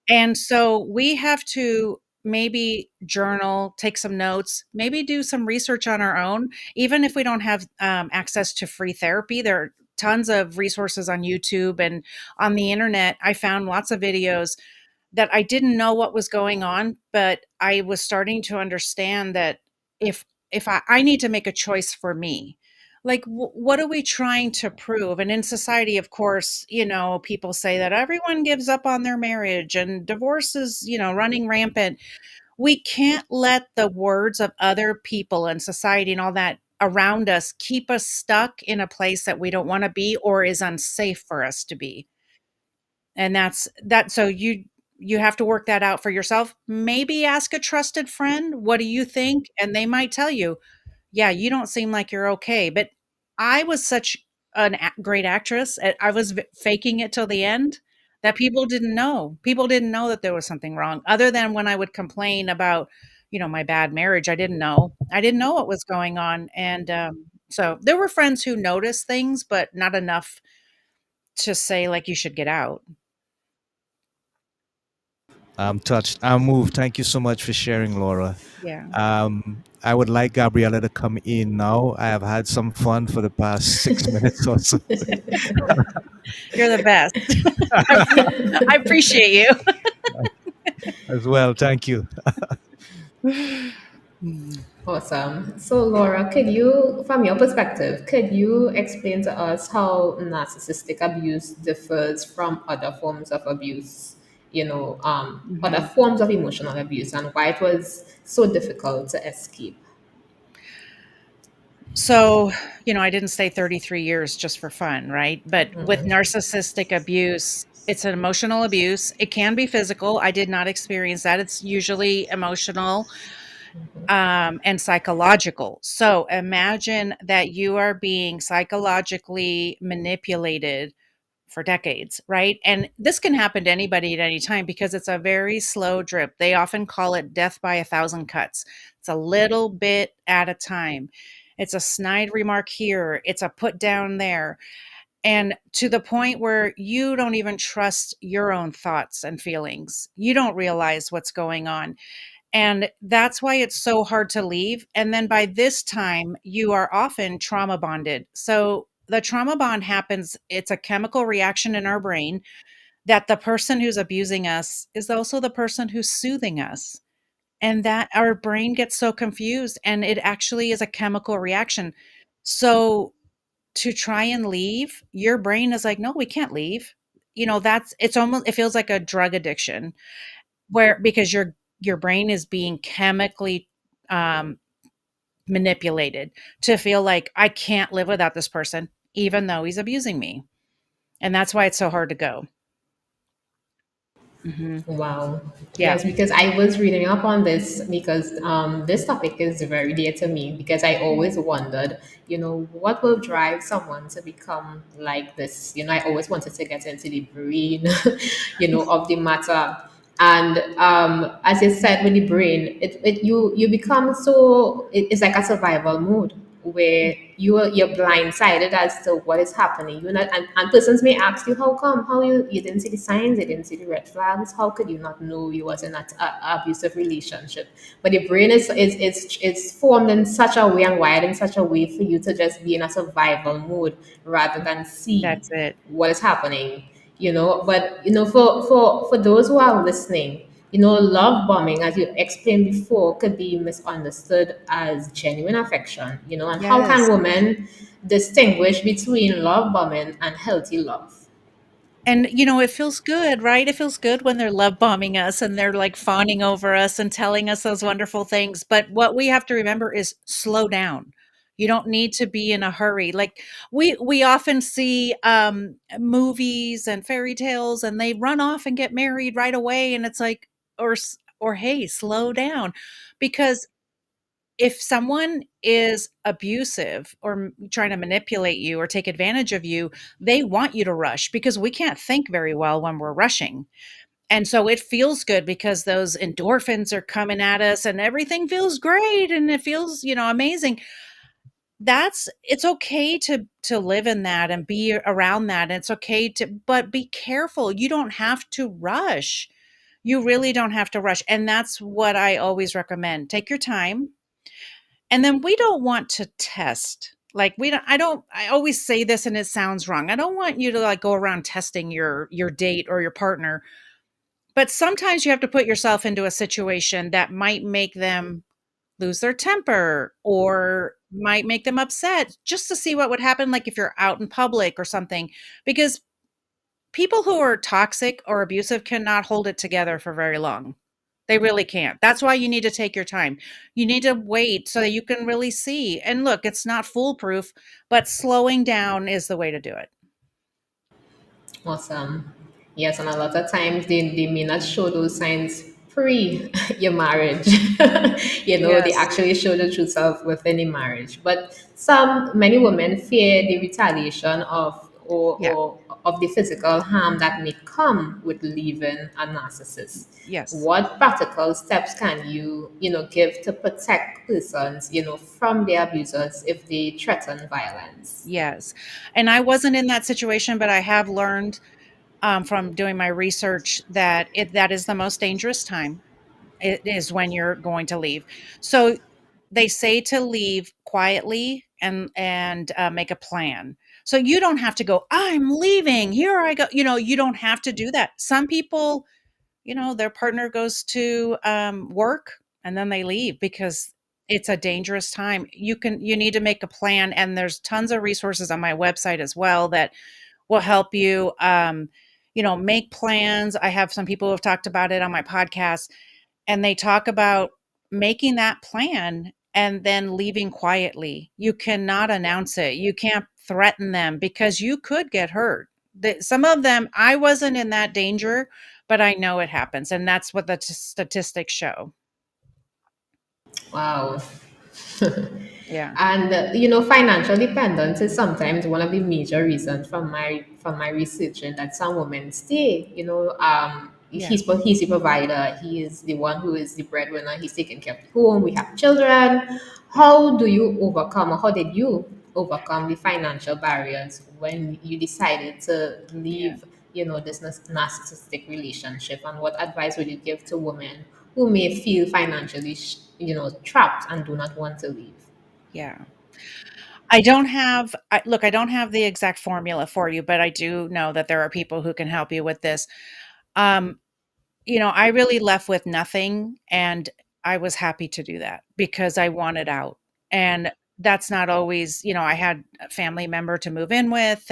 And so we have to maybe journal, take some notes, maybe do some research on our own. Even if we don't have access to free therapy, there are tons of resources on YouTube and on the internet. I found lots of videos that I didn't know what was going on, but I was starting to understand that if if I need to make a choice for me. Like, what are we trying to prove? And in society, of course, people say that everyone gives up on their marriage and divorce is, running rampant. We can't let the words of other people and society and all that around us keep us stuck in a place that we don't want to be or is unsafe for us to be. And that's that. So you have to work that out for yourself. Maybe ask a trusted friend, what do you think? And they might tell you, yeah, you don't seem like you're okay. But I was such great actress. I was faking it till the end that people didn't know. People didn't know that there was something wrong, other than when I would complain about, my bad marriage. I didn't know. I didn't know what was going on. And so there were friends who noticed things, but not enough to say, like, you should get out. I'm touched. I'm moved. Thank you so much for sharing, Laura. Yeah. I would like Gabriella to come in now. I have had some fun for the past 6 minutes or so You're the best. I appreciate you. as well. Thank you. Awesome. So, Laura, from your perspective, could you explain to us how narcissistic abuse differs from other forms of abuse? Other Mhm. forms of emotional abuse, and why it was so difficult to escape. So, I didn't stay 33 years just for fun, right? But with Mhm. narcissistic abuse, it's an emotional abuse. It can be physical. I did not experience that. It's usually emotional and psychological. So imagine that you are being psychologically manipulated for decades, right? And this can happen to anybody at any time because it's a very slow drip. They often call it death by a thousand cuts. It's a little bit at a time. It's a snide remark here, it's a put down there, and to the point where you don't even trust your own thoughts and feelings. You don't realize what's going on. And that's why it's so hard to leave. And then by this time, you are often trauma bonded. So the trauma bond happens, it's a chemical reaction in our brain that the person who's abusing us is also the person who's soothing us. And that our brain gets so confused, and it actually is a chemical reaction. So to try and leave, your brain is like, no, we can't leave. That's it's almost, it feels like a drug addiction where because your brain is being chemically um, manipulated to feel like I can't live without this person, even though he's abusing me. And that's why it's so hard to go. Wow. Yeah. Yes, because I was reading up on this because this topic is very dear to me because I always wondered, what will drive someone to become like this? I always wanted to get into the brain, of the matter. And as you said, with the brain, you become so it's like a survival mode where you're blindsided as to what is happening. And persons may ask you, how come? How you didn't see the signs, you didn't see the red flags? How could you not know you was in that abusive relationship? But the brain is formed in such a way and wired in such a way for you to just be in a survival mode rather than see That's it. what is happening. But for those who are listening, love bombing, as you explained before, could be misunderstood as genuine affection. And how can Yes. women distinguish between love bombing and healthy love? And, it feels good, right? It feels good when they're love bombing us and they're like fawning over us and telling us those wonderful things. But what we have to remember is slow down. You don't need to be in a hurry. Like we often see movies and fairy tales and they run off and get married right away. And it's like, or hey, slow down. Because if someone is abusive or trying to manipulate you or take advantage of you, they want you to rush because we can't think very well when we're rushing. And so it feels good because those endorphins are coming at us and everything feels great and it feels, amazing. It's okay to live in that and be around that. And it's okay but be careful. You don't have to rush. You really don't have to rush. And that's what I always recommend. Take your time, and then we don't want to test. Like I always say this and it sounds wrong. I don't want you to like go around testing your date or your partner. But sometimes you have to put yourself into a situation that might make them lose their temper or might make them upset just to see what would happen like if you're out in public or something. Because people who are toxic or abusive cannot hold it together for very long. They really can't. That's why you need to take your time. You need to wait so that you can really see. And look, it's not foolproof, but slowing down is the way to do it. Awesome. Yes, and a lot of times they may not show those signs pre your marriage. They Yes. actually show the true self within the marriage. But many women fear the retaliation Yeah. or of the physical harm that may come with leaving a narcissist. Yes. What practical steps can you give to protect persons, from their abusers if they threaten violence? Yes. And I wasn't in that situation, but I have learned from doing my research that that is the most dangerous time. It is when you're going to leave. So they say to leave quietly and make a plan. So you don't have to go, I'm leaving. Here I go. You don't have to do that. Some people, their partner goes to work and then they leave because it's a dangerous time. You need to make a plan. And there's tons of resources on my website as well that will help you, make plans. I have some people who have talked about it on my podcast, and they talk about making that plan and then leaving quietly. You cannot announce it. You can't threaten them because you could get hurt. Some of them, I wasn't in that danger, but I know it happens. And that's what the statistics show. Wow. Yeah. And financial dependence is sometimes one of the major reasons from my researching that some women stay. Yeah. He's the provider. He is the one who is the breadwinner. He's taking care of the home. We have children. How do you overcome, or how did you overcome the financial barriers when you decided to Yeah. leave, this narcissistic relationship? And what advice would you give to women who may feel financially, trapped and do not want to leave? Yeah. Look, I don't have the exact formula for you, but I do know that there are people who can help you with this. Um, I really left with nothing, and I was happy to do that because I wanted out. And that's not always, I had a family member to move in with,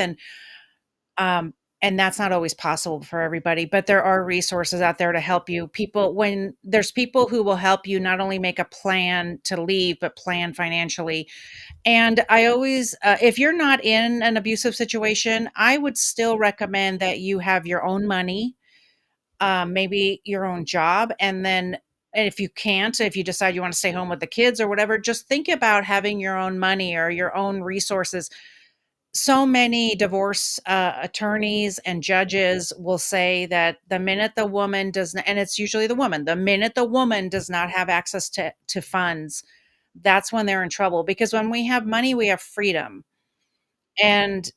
um and that's not always possible for everybody, but there are resources out there to help you. When there's people who will help you not only make a plan to leave, but plan financially. And I always, if you're not in an abusive situation, I would still recommend that you have your own money, maybe your own job. And then if you can't, if you decide you want to stay home with the kids or whatever, just think about having your own money or your own resources. So many divorce attorneys and judges will say that the minute the woman does not, and it's usually the woman, the minute the woman does not have access to funds, that's when they're in trouble. Because when we have money, we have freedom. And,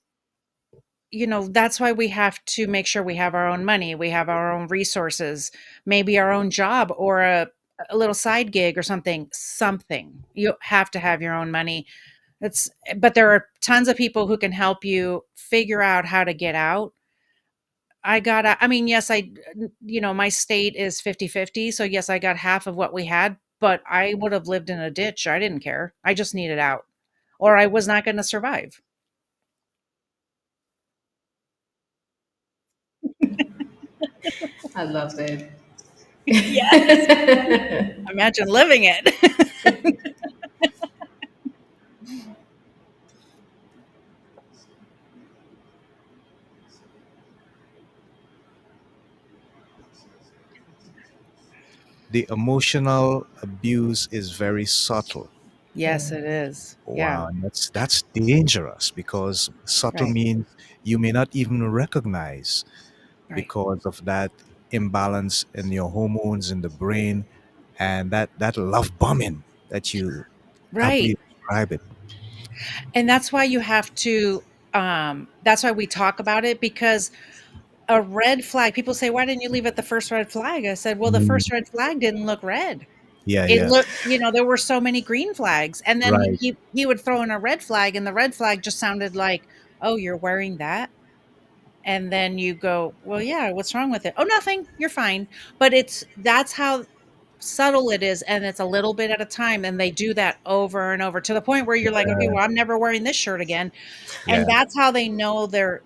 that's why we have to make sure we have our own money, we have our own resources, maybe our own job or a little side gig or something. You have to have your own money. But there are tons of people who can help you figure out how to get out. I mean, yes, my state is 50-50. So yes, I got half of what we had, but I would have lived in a ditch. I didn't care. I just needed out or I was not going to survive. I love it. Yes. Imagine living it. The emotional abuse is very subtle. Yes, it is. Yeah. Wow, and that's dangerous because subtle Right. means you may not even recognize Right. because of that imbalance in your hormones in the brain and that love bombing that you Right. aptly describe it. And that's why that's why we talk about it, because a red flag, people say, "Why didn't you leave at the first red flag?" I said, "Well, the Mm, first red flag didn't look red. yeah, It yeah, looked, there were so many green flags." And then right. he would throw in a red flag, and the red flag just sounded like, "Oh, you're wearing that?" And then you go, "Well, yeah, what's wrong with it?" "Oh, nothing. You're fine." But that's how subtle it is, and it's a little bit at a time, and they do that over and over to the point where you're like, "Okay, Uh, well, I'm never wearing this shirt again." And yeah. that's how they know they're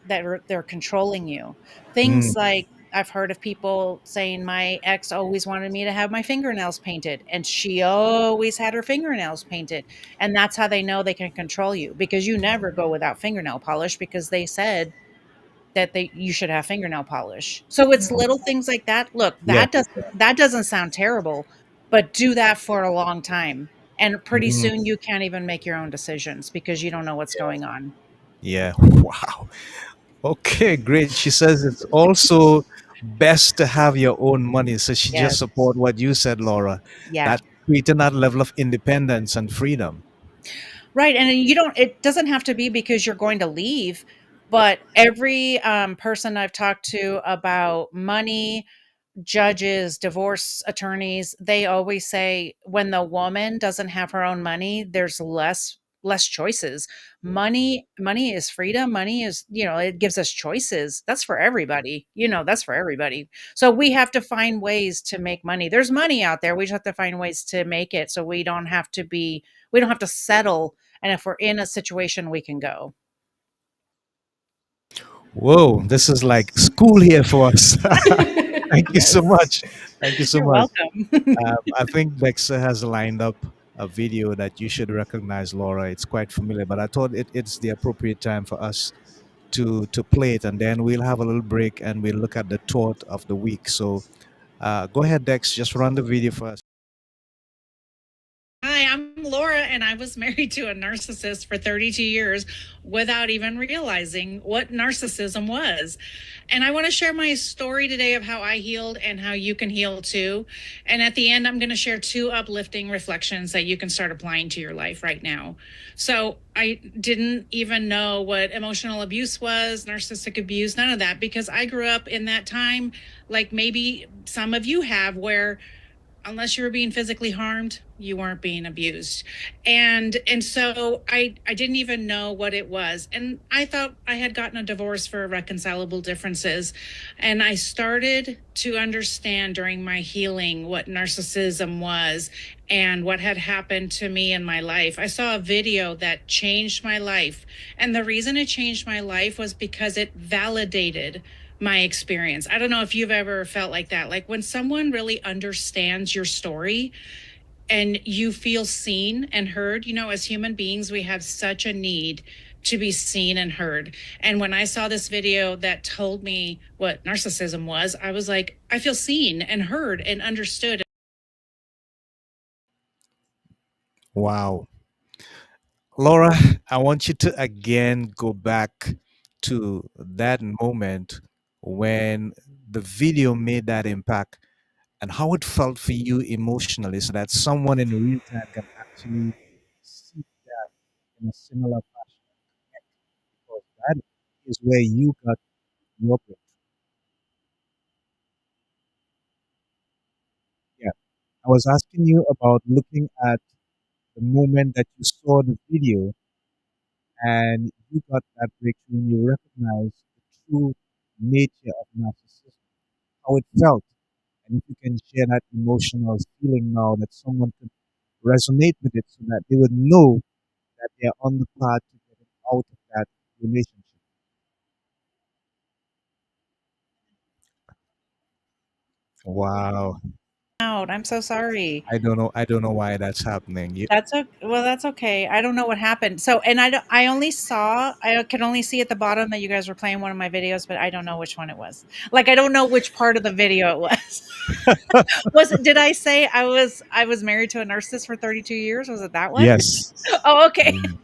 controlling you. Mm, Things like I've heard of people saying, "My ex always wanted me to have my fingernails painted, and she always had her fingernails painted." And that's how they know they can control you, because you never go without fingernail polish because they said that you should have fingernail polish. So it's little things like that. Look, yeah. that doesn't sound terrible, but do that for a long time. And pretty Mm, soon you can't even make your own decisions because you don't know what's going on. yeah. Wow. Okay, great. She says it's also best to have your own money. So she just Yes. support what you said, Laura. Yeah. That creating that level of independence and freedom. Right. And it doesn't have to be because you're going to leave, but every person I've talked to about money, judges, divorce attorneys, they always say when the woman doesn't have her own money, there's less choices. Money is freedom. Money is, it gives us choices. That's for everybody. That's for everybody. So we have to find ways to make money. There's money out there. We just have to find ways to make it so we don't have to settle, and if we're in a situation we can go. Whoa, this is like school here for us. Thank you so Yes. much. Thank you so You're much. welcome. I think Dexter has lined up a video that you should recognize, Laura. It's quite familiar, but I thought it's the appropriate time for us to play it, and then we'll have a little break and we'll look at the thought of the week. So go ahead, Dex. Just run the video for us. Hi, I'm Laura, and and I was married to a narcissist for 32 years without even realizing what narcissism was. And I want to share my story today of how I healed and how you can heal too. And at the end, I'm going to share two uplifting reflections that you can start applying to your life right now. So I didn't even know what emotional abuse was, narcissistic abuse, none of that, because I grew up in that time, like maybe some of you have, where unless you were being physically harmed, you weren't being abused. And so I didn't even know what it was. And I thought I had gotten a divorce for irreconcilable differences. And I started to understand during my healing what narcissism was and what had happened to me in my life. I saw a video that changed my life. And the reason it changed my life was because it validated my experience. I don't know if you've ever felt like that. Like when someone really understands your story and you feel seen and heard. As human beings, we have such a need to be seen and heard. And when I saw this video that told me what narcissism was, I was like, I feel seen and heard and understood. Wow. Laura, I want you to again go back to that moment when the video made that impact and how it felt for you emotionally so that someone in real time can actually see that in a similar fashion because that is where you got your break. Yeah. I was asking you about looking at the moment that you saw the video and you got that breakthrough and you recognized the true nature of narcissism, how it felt. And if you can share that emotional feeling now that someone could resonate with it so that they would know that they're on the path to getting out of that relationship. Wow. Out. I'm so sorry. I don't know why that's happening. That's okay. I don't know what happened. So, and I only saw, I could only see at the bottom that you guys were playing one of my videos, but I don't know which one it was. Like, I don't know which part of the video it was. Did I say I was married to a narcissist for 32 years? Was it that one? Yes. Oh, okay. Mm,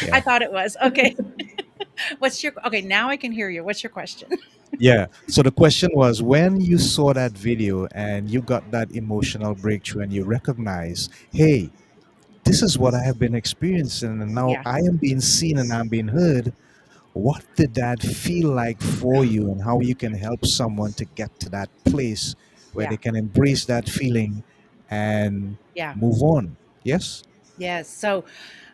I yeah. thought it was. Okay. Okay, now I can hear you. What's your question? Yeah. So the question was when you saw that video and you got that emotional breakthrough and you recognize, hey, this is what I have been experiencing and now Yeah. I am being seen and I'm being heard. What did that feel like for you and how you can help someone to get to that place where Yeah. they can embrace that feeling and Yeah. move on? Yes? Yes. So,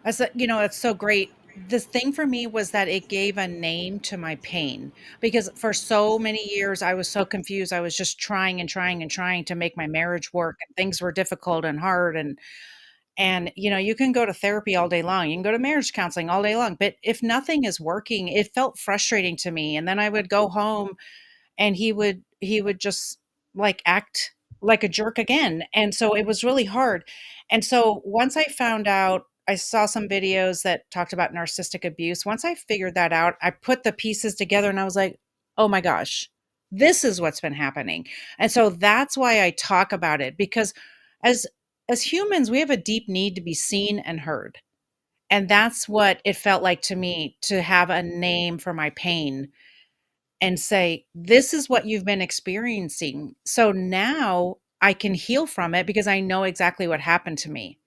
it's so great. The thing for me was that it gave a name to my pain because for so many years I was so confused. I was just trying and trying and trying to make my marriage work, and things were difficult and hard. And you can go to therapy all day long. You can go to marriage counseling all day long, but if nothing is working, it felt frustrating to me. And then I would go home and he would just like act like a jerk again, and so it was really hard. And so once I found out, I saw some videos that talked about narcissistic abuse. Once I figured that out, I put the pieces together and I was like, oh my gosh, this is what's been happening. And so that's why I talk about it, because as as humans we have a deep need to be seen and heard, and that's what it felt like to me, to have a name for my pain and say, "This is what you've been experiencing." So now I can heal from it because I know exactly what happened to me.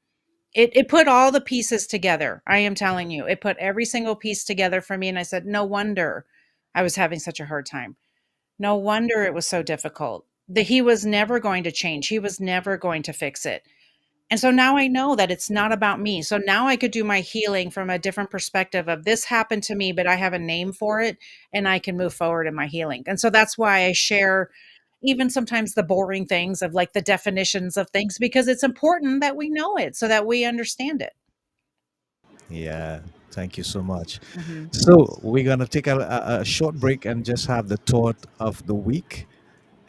It put all the pieces together. I am telling you, it put every single piece together for me. And I said, no wonder I was having such a hard time. No wonder it was so difficult. That he was never going to change. He was never going to fix it. And so now I know that it's not about me. So now I could do my healing from a different perspective of this happened to me, but I have a name for it and I can move forward in my healing. And so that's why I share even sometimes the boring things of like the definitions of things, because it's important that we know it so that we understand it. Yeah. Thank you so much. Mhm. So we're going to take a short break and just have the thought of the week.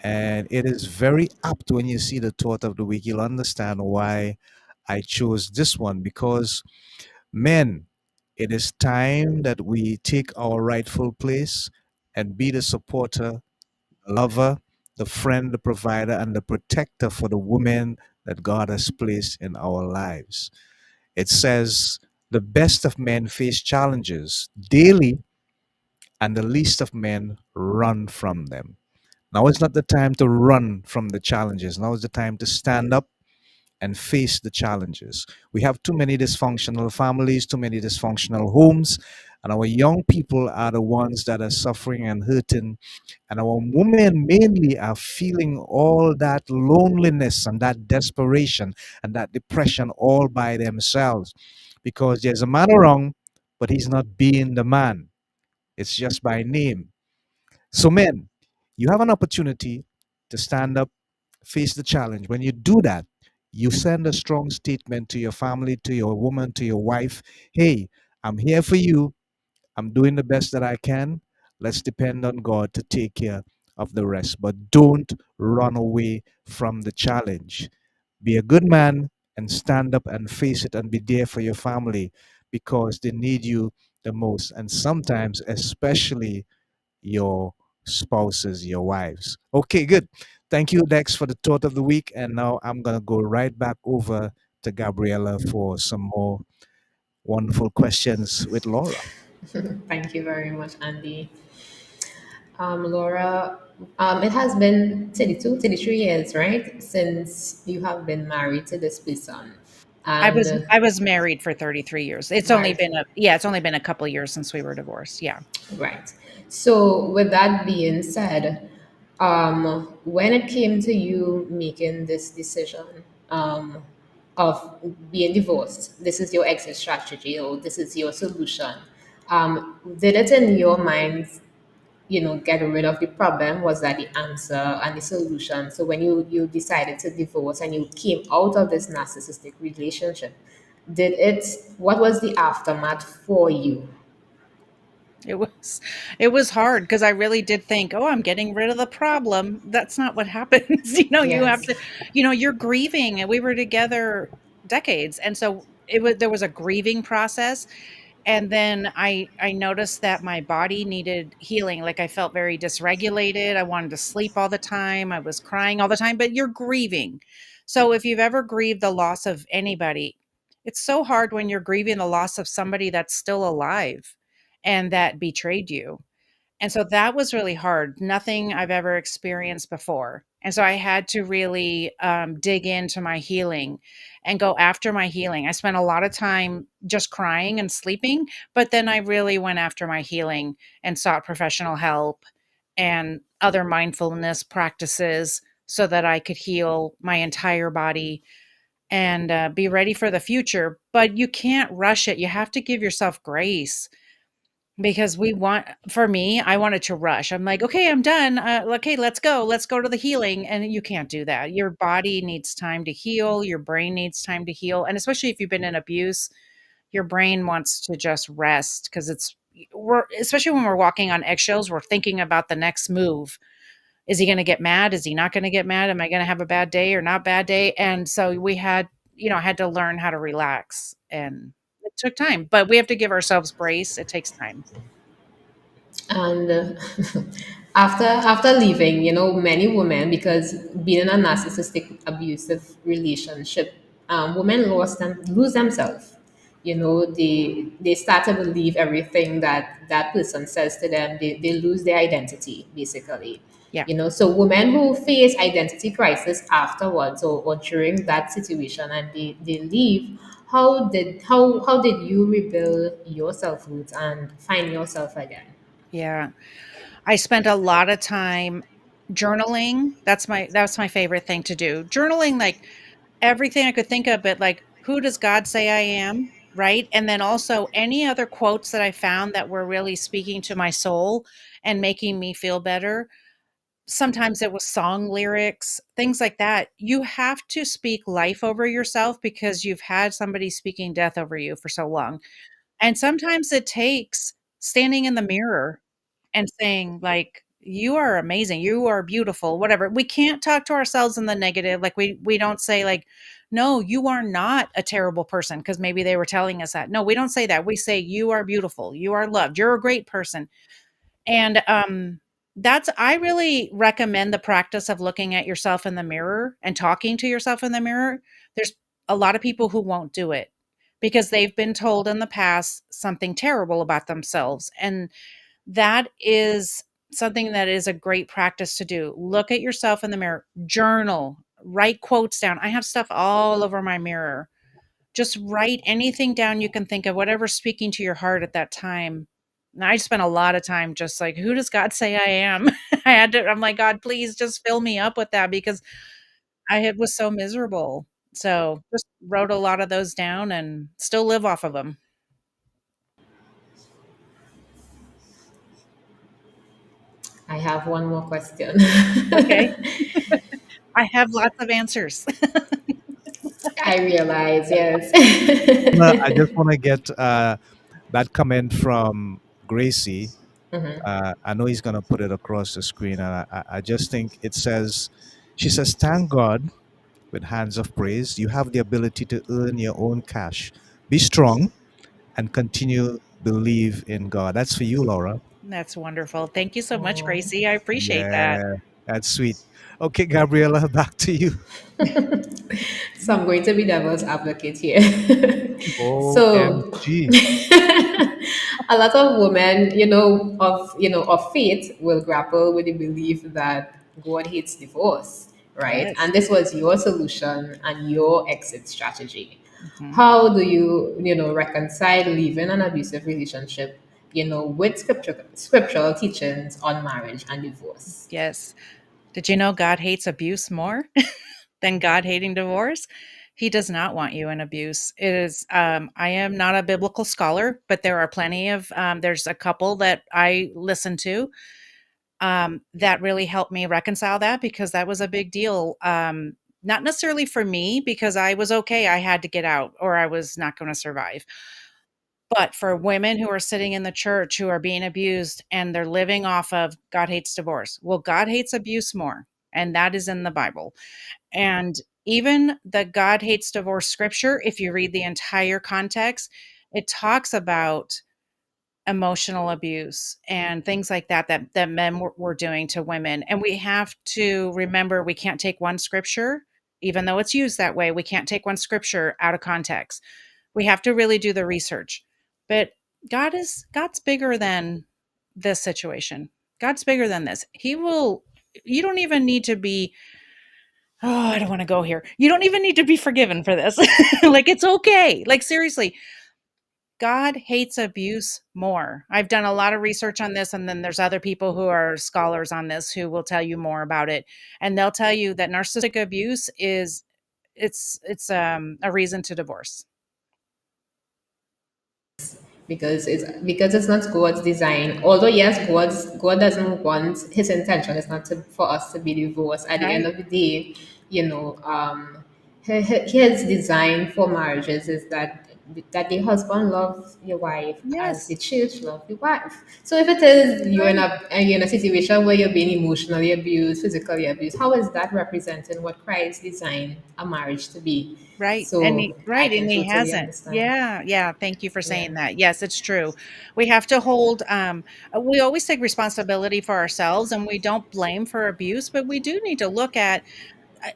And it is very apt when you see the thought of the week. You'll understand why I chose this one because, men, it is time that we take our rightful place and be the supporter, the lover, the friend, the provider, and the protector for the women that God has placed in our lives. It says, the best of men face challenges daily, and the least of men run from them. Now is not the time to run from the challenges. Now is the time to stand up and face the challenges. We have too many dysfunctional families, too many dysfunctional homes, and our young people are the ones that are suffering and hurting. And our women mainly are feeling all that loneliness and that desperation and that depression all by themselves because there's a man around, but he's not being the man. It's just by name. So, men, you have an opportunity to stand up, face the challenge. When you do that, you send a strong statement to your family, to your woman, to your wife. Hey, I'm here for you. I'm doing the best that I can. Let's depend on God to take care of the rest. But don't run away from the challenge. Be a good man and stand up and face it and be there for your family because they need you the most. And sometimes, especially your spouses, your wives. Okay, good. Thank you, Dex, for the thought of the week. And now I'm going to go right back over to Gabriella for some more wonderful questions with Laura. Thank you very much, Andy. Laura, it has been 32, 33 years, right, since you have been married to this person. I And was I was married for 33 years. It's only married, been a yeah, it's only been a couple of years since we were divorced. Yeah. right. So, with that being said, when it came to you making this decision of being divorced, this is your exit strategy or this is your solution. Did it in your mind, get rid of the problem? Was that the answer and the solution? So when you decided to divorce and you came out of this narcissistic relationship, what was the aftermath for you? It was it was hard because I really did think, "Oh, I'm getting rid of the problem." That's not what happens. You have Yes. to you're grieving, and we were together decades, and so there was a grieving process, and then I noticed that my body needed healing, like, I felt very dysregulated, I wanted to sleep all the time, I was crying all the time, but you're grieving. So, if you've ever grieved the loss of anybody, it's so hard when you're grieving the loss of somebody that's still alive and that betrayed you. And so that was really hard, nothing I've ever experienced before. And so I had to really, dig into my healing and go after my healing. I spent a lot of time just crying and sleeping, but then I really went after my healing and sought professional help and other mindfulness practices so that I could heal my entire body and, be ready for the future. But you can't rush it. You have to give yourself grace because for me, I wanted to rush. I'm like, "Okay, I'm done. Okay, let's go. Let's go to the healing." And you can't do that. Your body needs time to heal. Your brain needs time to heal. And especially if you've been in abuse, your brain wants to just rest because we're especially when we're walking on eggshells, we're thinking about the next move. Is he going to get mad? Is he not going to get mad? Am I going to have a bad day or not bad day? And so had to learn how to relax, and it took time, but we have to give ourselves grace. It takes time. And after leaving, many women, because being in a narcissistic abusive relationship, women lose themselves. They start to believe everything that that person says to them. They lose their identity, basically. Yeah. So women who face identity crisis afterwards or during that situation and they leave, how did you rebuild your self-roots and find yourself again? Yeah. I spent a lot of time journaling. That's my favorite thing to do. Journaling, like, everything I could think of, but, like, who does God say I am, right? And then also any other quotes that I found that were really speaking to my soul and making me feel better. Sometimes it was song lyrics, things like that. You have to speak life over yourself because you've had somebody speaking death over you for so long. And sometimes it takes standing in the mirror and saying, like, "You are amazing, you are beautiful," whatever. We can't talk to ourselves in the negative, like, we don't say, like, "No, you are not a terrible person," because maybe they were telling us that. No, we don't say that. We say, "You are beautiful, you are loved, you're a great person." And, that's I really recommend the practice of looking at yourself in the mirror and talking to yourself in the mirror. There's a lot of people who won't do it. because they've been told in the past something terrible about themselves. And that is something that is a great practice to do. Look at yourself in the mirror, journal, write quotes down. I have stuff all over my mirror. Just write anything down you can think of, whatever's speaking to your heart at that time. And I spent a lot of time just like, who does God say I am? I'm like, God, please just fill me up with that because was so miserable. So just wrote a lot of those down and still live off of them. I have one more question. Okay. I have lots of answers. I realize, yes. I just want to get that comment from Gracie. I know he's going to put it across the screen, and I just think it says, she says, "Thank God with hands of praise. You have the ability to earn your own cash. Be strong and continue believe in God." That's for you, Laura. That's wonderful. Thank you so much, Oh. Gracie. I appreciate that. Yeah, that's sweet. Okay, Gabriella, back to you. So I'm going to be devil's advocate here. So OMG. a lot of women, of faith will grapple with the belief that God hates divorce, right? Yes. And this was your solution and your exit strategy. Mhm. How do you, reconcile leaving an abusive relationship, with scriptural teachings on marriage and divorce? Yes. Did you know God hates abuse more than God hating divorce? He does not want you in abuse. It is, I am not a biblical scholar, but there are plenty of, there's a couple that I listen to that really helped me reconcile that because that was a big deal. Not necessarily for me because I was okay. I had to get out or I was not going to survive. But for women who are sitting in the church who are being abused and they're living off of God hates divorce. Well, God hates abuse more, and that is in the Bible. And even the God hates divorce scripture, if you read the entire context, it talks about emotional abuse and things like that men were doing to women. And we have to remember we can't take one scripture, even though it's used that way, we can't take one scripture out of context. We have to really do the research. But God's bigger than this situation. God's bigger than this. He will you don't even need to be I don't want to go here. You don't even need to be forgiven for this. Like it's okay. Like seriously, God hates abuse more. I've done a lot of research on this and then there's other people who are scholars on this who will tell you more about it. And they'll tell you that narcissistic abuse is it's a reason to divorce. Because it's not God's design. Although yes, God doesn't want, his intention is not for us to be divorced. At the end Right. of the day, his design for marriages is that the husband loves your wife as the Yes. church loves the wife. So if it is Right. you're in a situation where you're being emotionally abused, physically abused, how is that representing what Christ designed a marriage to be? Right, and So he I right, can and he totally hasn't. understand. Yeah, yeah, thank you for Yeah. saying that. Yes, it's true. We have to hold, we always take responsibility for ourselves, and we don't blame for abuse, but we do need to look at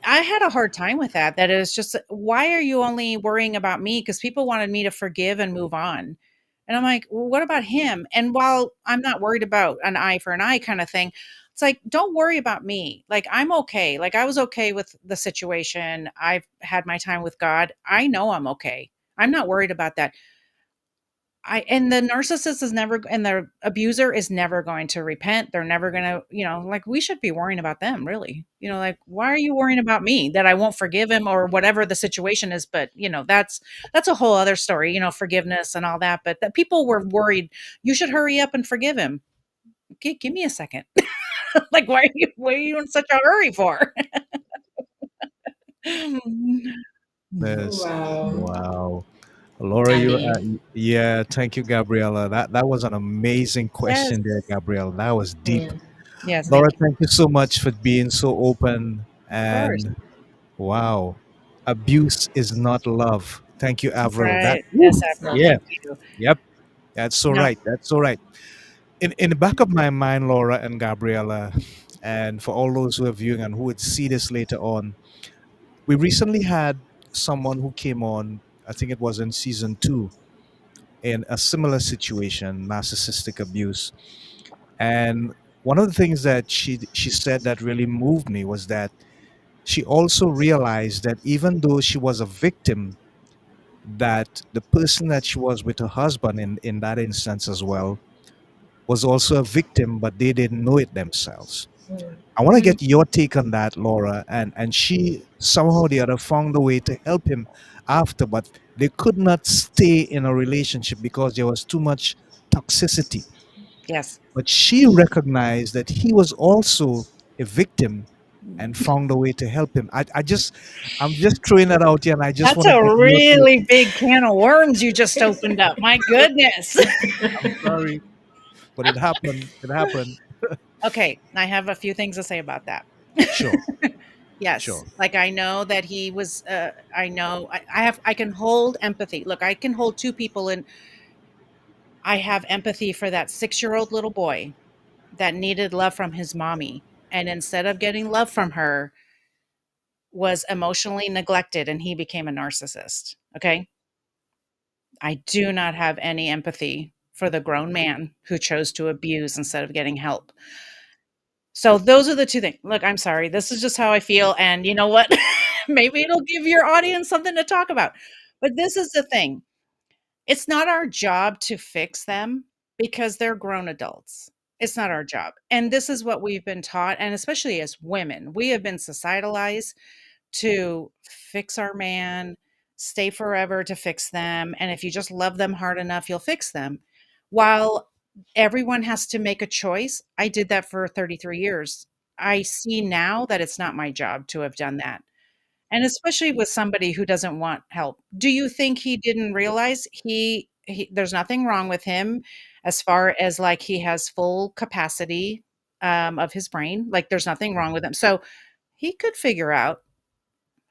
I had a hard time with that. That is just, why are you only worrying about me? Because people wanted me to forgive and move on. And I'm like, well, what about him? And while I'm not worried about an eye for an eye kind of thing, it's like, don't worry about me. Like, I'm okay. Like, I was okay with the situation. I've had my time with God. I know I'm okay. I'm not worried about that. And the narcissist is never and the abuser is never going to repent. They're never gonna, like we should be worrying about them, really. Like, why are you worrying about me that I won't forgive him or whatever the situation is? But that's a whole other story, forgiveness and all that. But that people were worried, you should hurry up and forgive him. Give me a second. Like, why are you in such a hurry for? Yes. Wow. Wow. Laura, you Andy. yeah, thank you, Gabriella. That was an amazing Yes. question there, Gabriella. That was deep. Yeah. Yes, Laura, thank you. thank you so much for being so open Of course. and wow. Abuse is not love. Thank you, Avril. That Right. woo, Yes, It's Avril. not. yeah, Thank you. yep. That's so No. right. That's so right. In the back of my mind, Laura and Gabriella, and for all those who are viewing and who would see this later on, we recently had someone who came on. I think it was in season 2, in a similar situation, narcissistic abuse. And one of the things that she said that really moved me was that she also realized that even though she was a victim, that the person that she was with, her husband in that instance as well, was also a victim, but they didn't know it themselves. I want to Mm. get your take on that, Laura. And she somehow or the other found a way to help him after, but they could not stay in a relationship because there was too much toxicity. Yes. But she recognized that he was also a victim and found a way to help him. I'm just throwing that out here, and I just That's want to a get your take. really big can of worms you just opened up. My goodness. I'm sorry, but it happened. It happened. Okay, I have a few things to say about that. Sure, Yes, sure. like I know that he was. I know I have. I can hold empathy. Look, I can hold two people, and I have empathy for that 6-year-old little boy that needed love from his mommy, and instead of getting love from her, was emotionally neglected, and he became a narcissist. Okay, I do not have any empathy for the grown man who chose to abuse instead of getting help. So those are the 2 things. Look, I'm sorry. This is just how I feel, and you know what? Maybe it'll give your audience something to talk about. But this is the thing. It's not our job to fix them because they're grown adults. It's not our job. And this is what we've been taught, and especially as women, we have been societalized to fix our man, stay forever to fix them, and if you just love them hard enough, you'll fix them. While everyone has to make a choice, I did that for 33 years. I see now that it's not my job to have done that. And especially with somebody who doesn't want help. Do you think he didn't realize he there's nothing wrong with him as far as, like, he has full capacity, of his brain, like, there's nothing wrong with him. So, he could figure out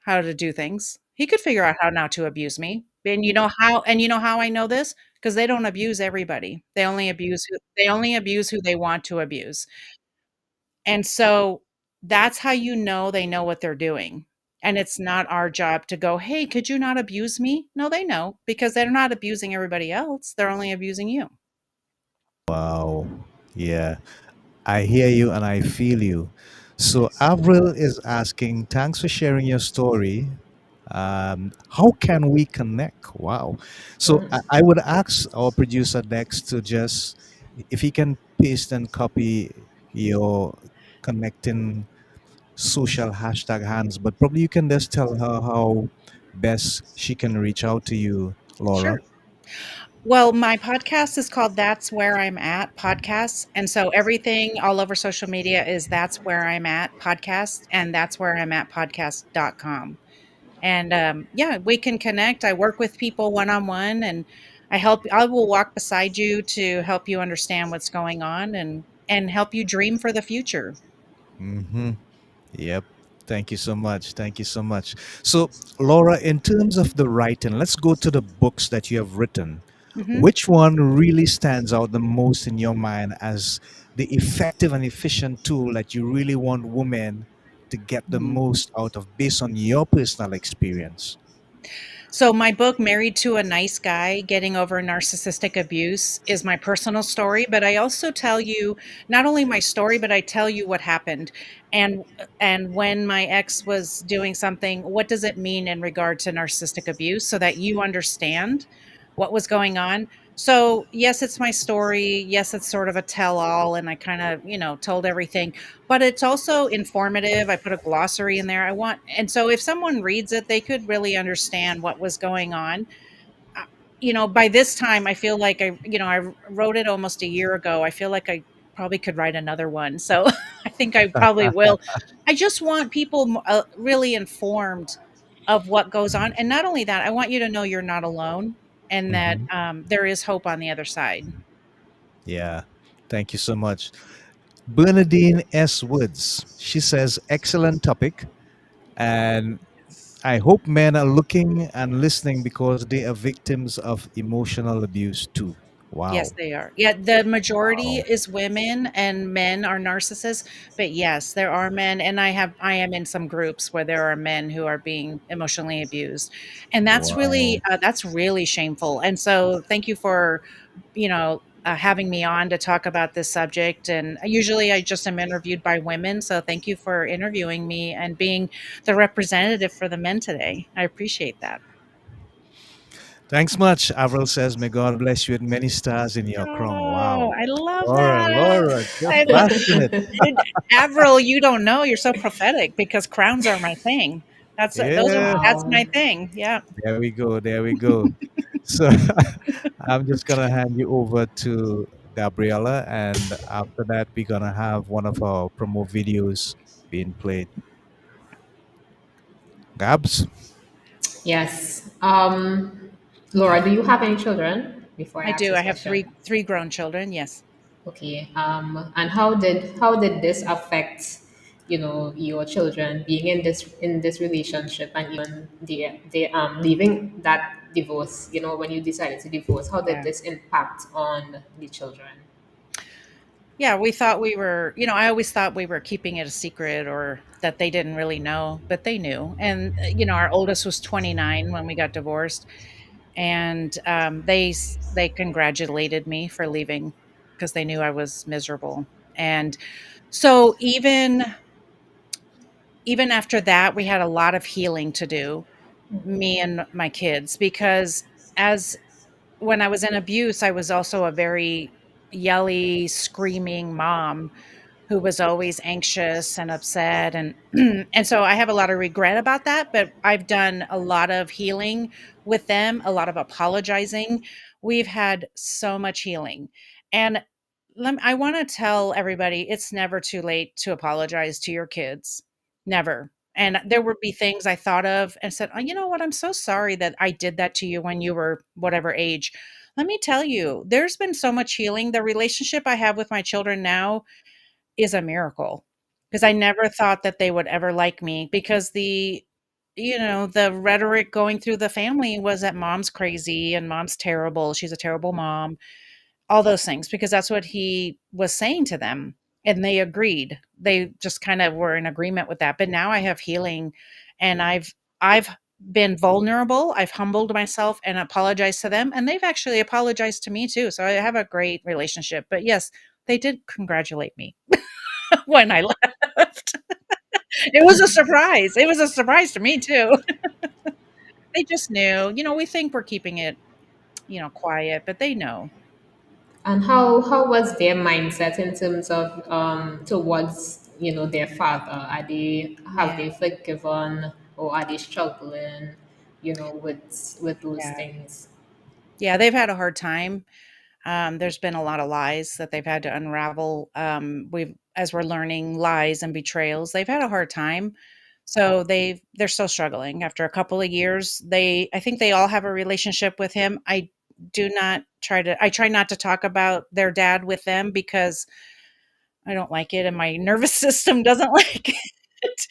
how to do things. He could figure out how not to abuse me. And you know how I know this? Because they don't abuse everybody. They only abuse who they want to abuse. And so that's how you know they know what they're doing. And it's not our job to go, "Hey, could you not abuse me?" No, they know because they're not abusing everybody else. They're only abusing you. Wow. Yeah. I hear you and I feel you. So Avril is asking, thanks for sharing your story. How can we connect? Wow. So I would ask our producer Dex to just, if he can paste and copy your connecting social hashtag hands, but probably you can just tell her how best she can reach out to you, Laura. Sure. Well, my podcast is called That's Where I'm At Podcast. And so everything all over social media is That's Where I'm At Podcast, and that's where I'm at podcast.com. And yeah, we can connect. I work with people one on one, and I will walk beside you to help you understand what's going on and help you dream for the future. Mm-hmm. Yep. Thank you so much. Thank you so much. So, Laura, in terms of the writing, let's go to the books that you have written. Mhm. Which one really stands out the most in your mind as the effective and efficient tool that you really want women to get the most out of based on your personal experience? So my book, Married to a Nice Guy: Getting Over Narcissistic Abuse, is my personal story, but I also tell you not only my story, but I tell you what happened. And when my ex was doing something, what does it mean in regard to narcissistic abuse so that you understand what was going on. So, yes, it's my story. Yes, it's sort of a tell all, and I kind of, told everything, but it's also informative. I put a glossary in there. And so if someone reads it, they could really understand what was going on. uh, by this time, I feel like I wrote it almost a year ago. I feel like I probably could write another one. So I think I probably will. I just want people really informed of what goes on. And not only that, I want you to know you're not alone and that Hmm. there is hope on the other side. Yeah. Thank you so much. Bernadine S. Woods. She says, excellent topic. And I hope men are looking and listening because they are victims of emotional abuse too. Wow. Yes, they are. Yeah, the majority Wow. is women and men are narcissists, but yes, there are men, and I am in some groups where there are men who are being emotionally abused. And Wow. that's really shameful. And so thank you for, having me on to talk about this subject. And usually I just am interviewed by women, so thank you for interviewing me and being the representative for the men today. I appreciate that. Thanks much. Avril says, may God bless you with many stars in your crown. Oh, Wow. I love Laura, that. Laura, just I lo passionate. and Avril, you don't know, you're so prophetic because crowns are my thing. Yeah. That's Wow. my thing, yeah. There we go. There we go. So I'm just gonna hand you over to Gabriella, and after that, we're gonna have one of our promo videos being played. Gabs, Yes. Laura, do you have any children? Before I I ask do, this I have question. 3 grown children, yes. Okay. And how did this affect, your children being in this relationship, and even the leaving that divorce, when you decided to divorce, how did Yeah. this impact on the children? Yeah, we thought we were I always thought we were keeping it a secret or that they didn't really know, but they knew, and, our oldest was 29 when we got divorced, and, they congratulated me for leaving because they knew I was miserable, and so even after that, we had a lot of healing to do, me and my kids, because as when I was in abuse, I was also a very yelly, screaming mom who was always anxious and upset, and and so I have a lot of regret about that, but I've done a lot of healing with them, a lot of apologizing. We've had so much healing. And I want to tell everybody it's never too late to apologize to your kids. Never. And there would be things I thought of and said, "Oh, you know what? I'm so sorry that I did that to you when you were whatever age." Let me tell you, there's been so much healing. The relationship I have with my children now is a miracle, because I never thought that they would ever like me because the rhetoric going through the family was that mom's crazy and mom's terrible. She's a terrible mom, all those things, because that's what he was saying to them. And they agreed. They just kind of were in agreement with that. But now I have healing, and I've been vulnerable. I've humbled myself and apologized to them. And they've actually apologized to me too. So I have a great relationship. But yes, they did congratulate me when I left. It was a surprise. It was a surprise to me too. They just knew. We think we're keeping it, quiet, but they know. And how was their mindset in terms of towards their father? Have Yeah. they forgiven, or are they struggling, with those Yeah. things? Yeah, they've had a hard time. There's been a lot of lies that they've had to unravel. As we're learning lies and betrayals, they've had a hard time. So they're still struggling after a couple of years. I think they all have a relationship with him. I try not to talk about their dad with them because I don't like it and my nervous system doesn't like it.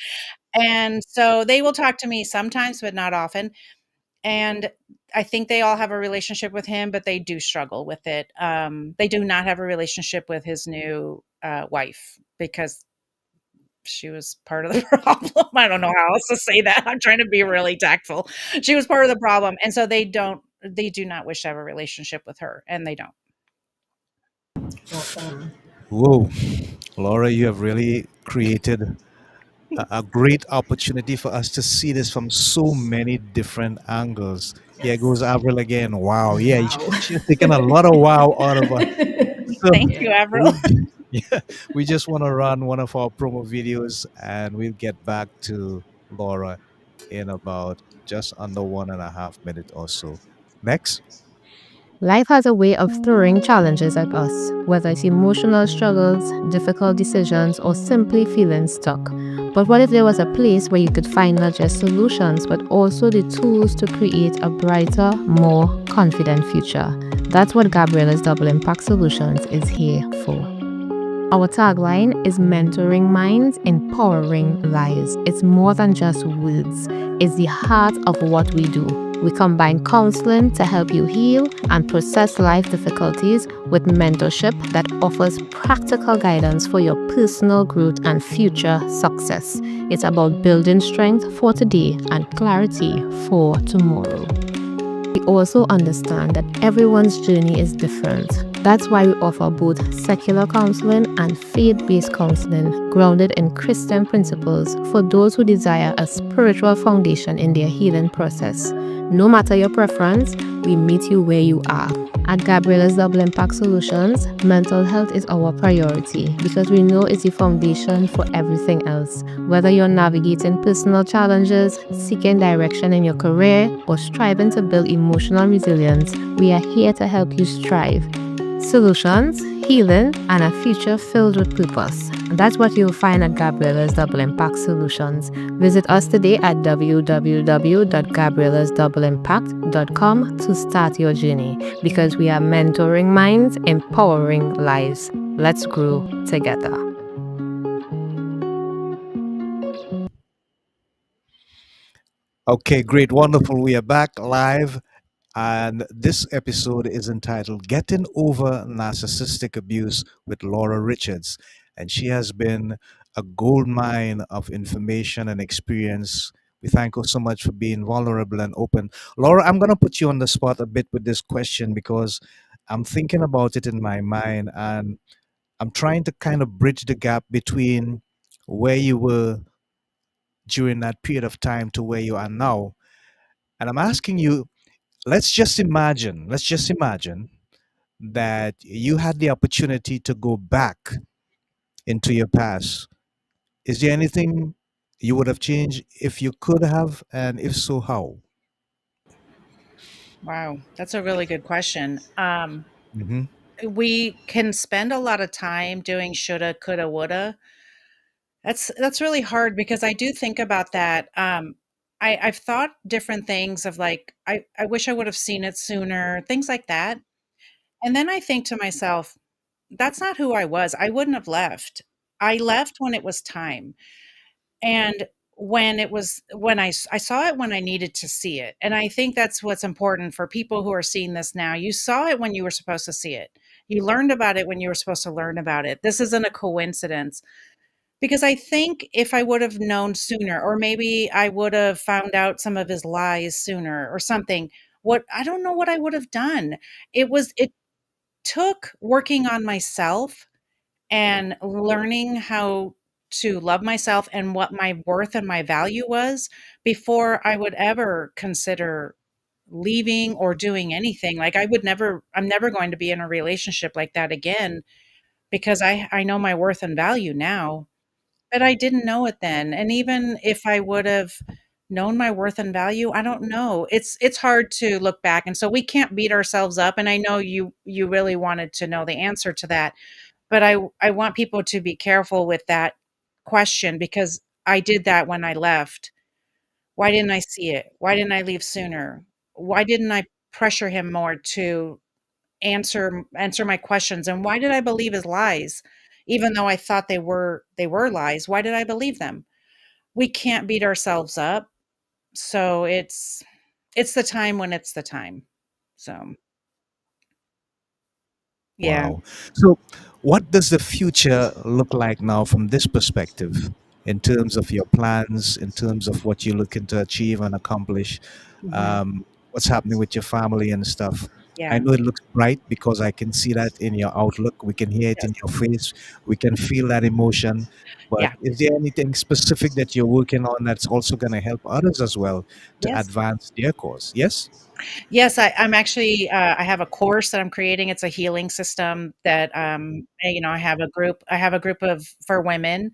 And so they will talk to me sometimes, but not often. And I think they all have a relationship with him, but they do struggle with it. They do not have a relationship with his new wife because she was part of the problem. I don't know how else to say that. I'm trying to be really tactful. She was part of the problem. And so they do not wish to have a relationship with her, and they don't. Awesome. whoa, Laura, you have really created a great opportunity for us to see this from so many different angles. Here goes Yes. Avril again. Wow. Yeah, Wow. she's taken a lot of wow out of us. So Thank Yeah. you, Avril. we, yeah, we just want to run one of our promo videos, and we'll get back to Laura in about just under 1.5 minutes or so. Next. Life has a way of throwing challenges at us, whether it's emotional struggles, difficult decisions, or simply feeling stuck. But what if there was a place where you could find not just solutions, but also the tools to create a brighter, more confident future? That's what Gabriella's Double Impact Solutions is here for. Our tagline is mentoring minds, empowering lives. It's more than just words, it's the heart of what we do. We combine counseling to help you heal and process life difficulties with mentorship that offers practical guidance for your personal growth and future success. It's about building strength for today and clarity for tomorrow. We also understand that everyone's journey is different. That's why we offer both secular counseling and faith based counseling grounded in Christian principles for those who desire a spiritual foundation in their healing process. No matter your preference, we meet you where you are. At Gabriella's Double Impact Solutions, mental health is our priority because we know it's the foundation for everything else. Whether you're navigating personal challenges, seeking direction in your career, or striving to build emotional resilience, we are here to help you strive. Solutions, healing, and a future filled with purpose. That's what you'll find at Gabriella's Double Impact Solutions. Visit us today at www.gabriellasdoubleimpact.com to start your journey because we are mentoring minds, empowering lives. Let's grow together. Okay, great, wonderful. We are back live, and this episode is entitled Getting Over Narcissistic Abuse with Laura Richards. And she has been a gold mine of information and experience. We thank her so much for being vulnerable and open. Laura, I'm going to put you on the spot a bit with this question because I'm thinking about it in my mind, and I'm trying to kind of bridge the gap between where you were during that period of time to where you are now. And I'm asking you, let's just imagine that you had the opportunity to go back into your past. Is there anything you would have changed if you could have, and if so, how? Wow, that's a really good question. Hmm. We can spend a lot of time doing shoulda, coulda, woulda. That's really hard because I do think about that. I've thought different things of like, I wish I would have seen it sooner, things like that. And then I think to myself, that's not who I was. I wouldn't have left. I left when it was time. And when I saw it when I needed to see it. And I think that's what's important for people who are seeing this now. You saw it when you were supposed to see it. You learned about it when you were supposed to learn about it. This isn't a coincidence. Because I think if I would have known sooner, or maybe I would have found out some of his lies sooner or something, what I don't know what I would have done. It took working on myself and learning how to love myself and what my worth and my value was before I would ever consider leaving or doing anything. Like I'm never going to be in a relationship like that again because I know my worth and value now. But I didn't know it then, and even if I would've known my worth and value, I don't know. It's hard to look back, and so we can't beat ourselves up, and I know you really wanted to know the answer to that, but I want people to be careful with that question because I did that when I left. Why didn't I see it? Why didn't I leave sooner? Why didn't I pressure him more to answer my questions, and why did I believe his lies? Even though I thought they were lies, why did I believe them? We can't beat ourselves up, so it's the time when it's the time. So, yeah. Wow. So, what does the future look like now from this perspective, in terms of your plans, in terms of what you're looking to achieve and accomplish? Mhm. What's happening with your family and stuff? I Yeah. know it looks bright because I can see that in your outlook. We can hear it in Yes. your face. We can feel that emotion. But Yeah. is there anything specific that you're working on that's also going to help others as well to Yes. advance their cause? Yes? Yes, I'm actually, I have a course that I'm creating. It's a healing system that, I have a group of for women.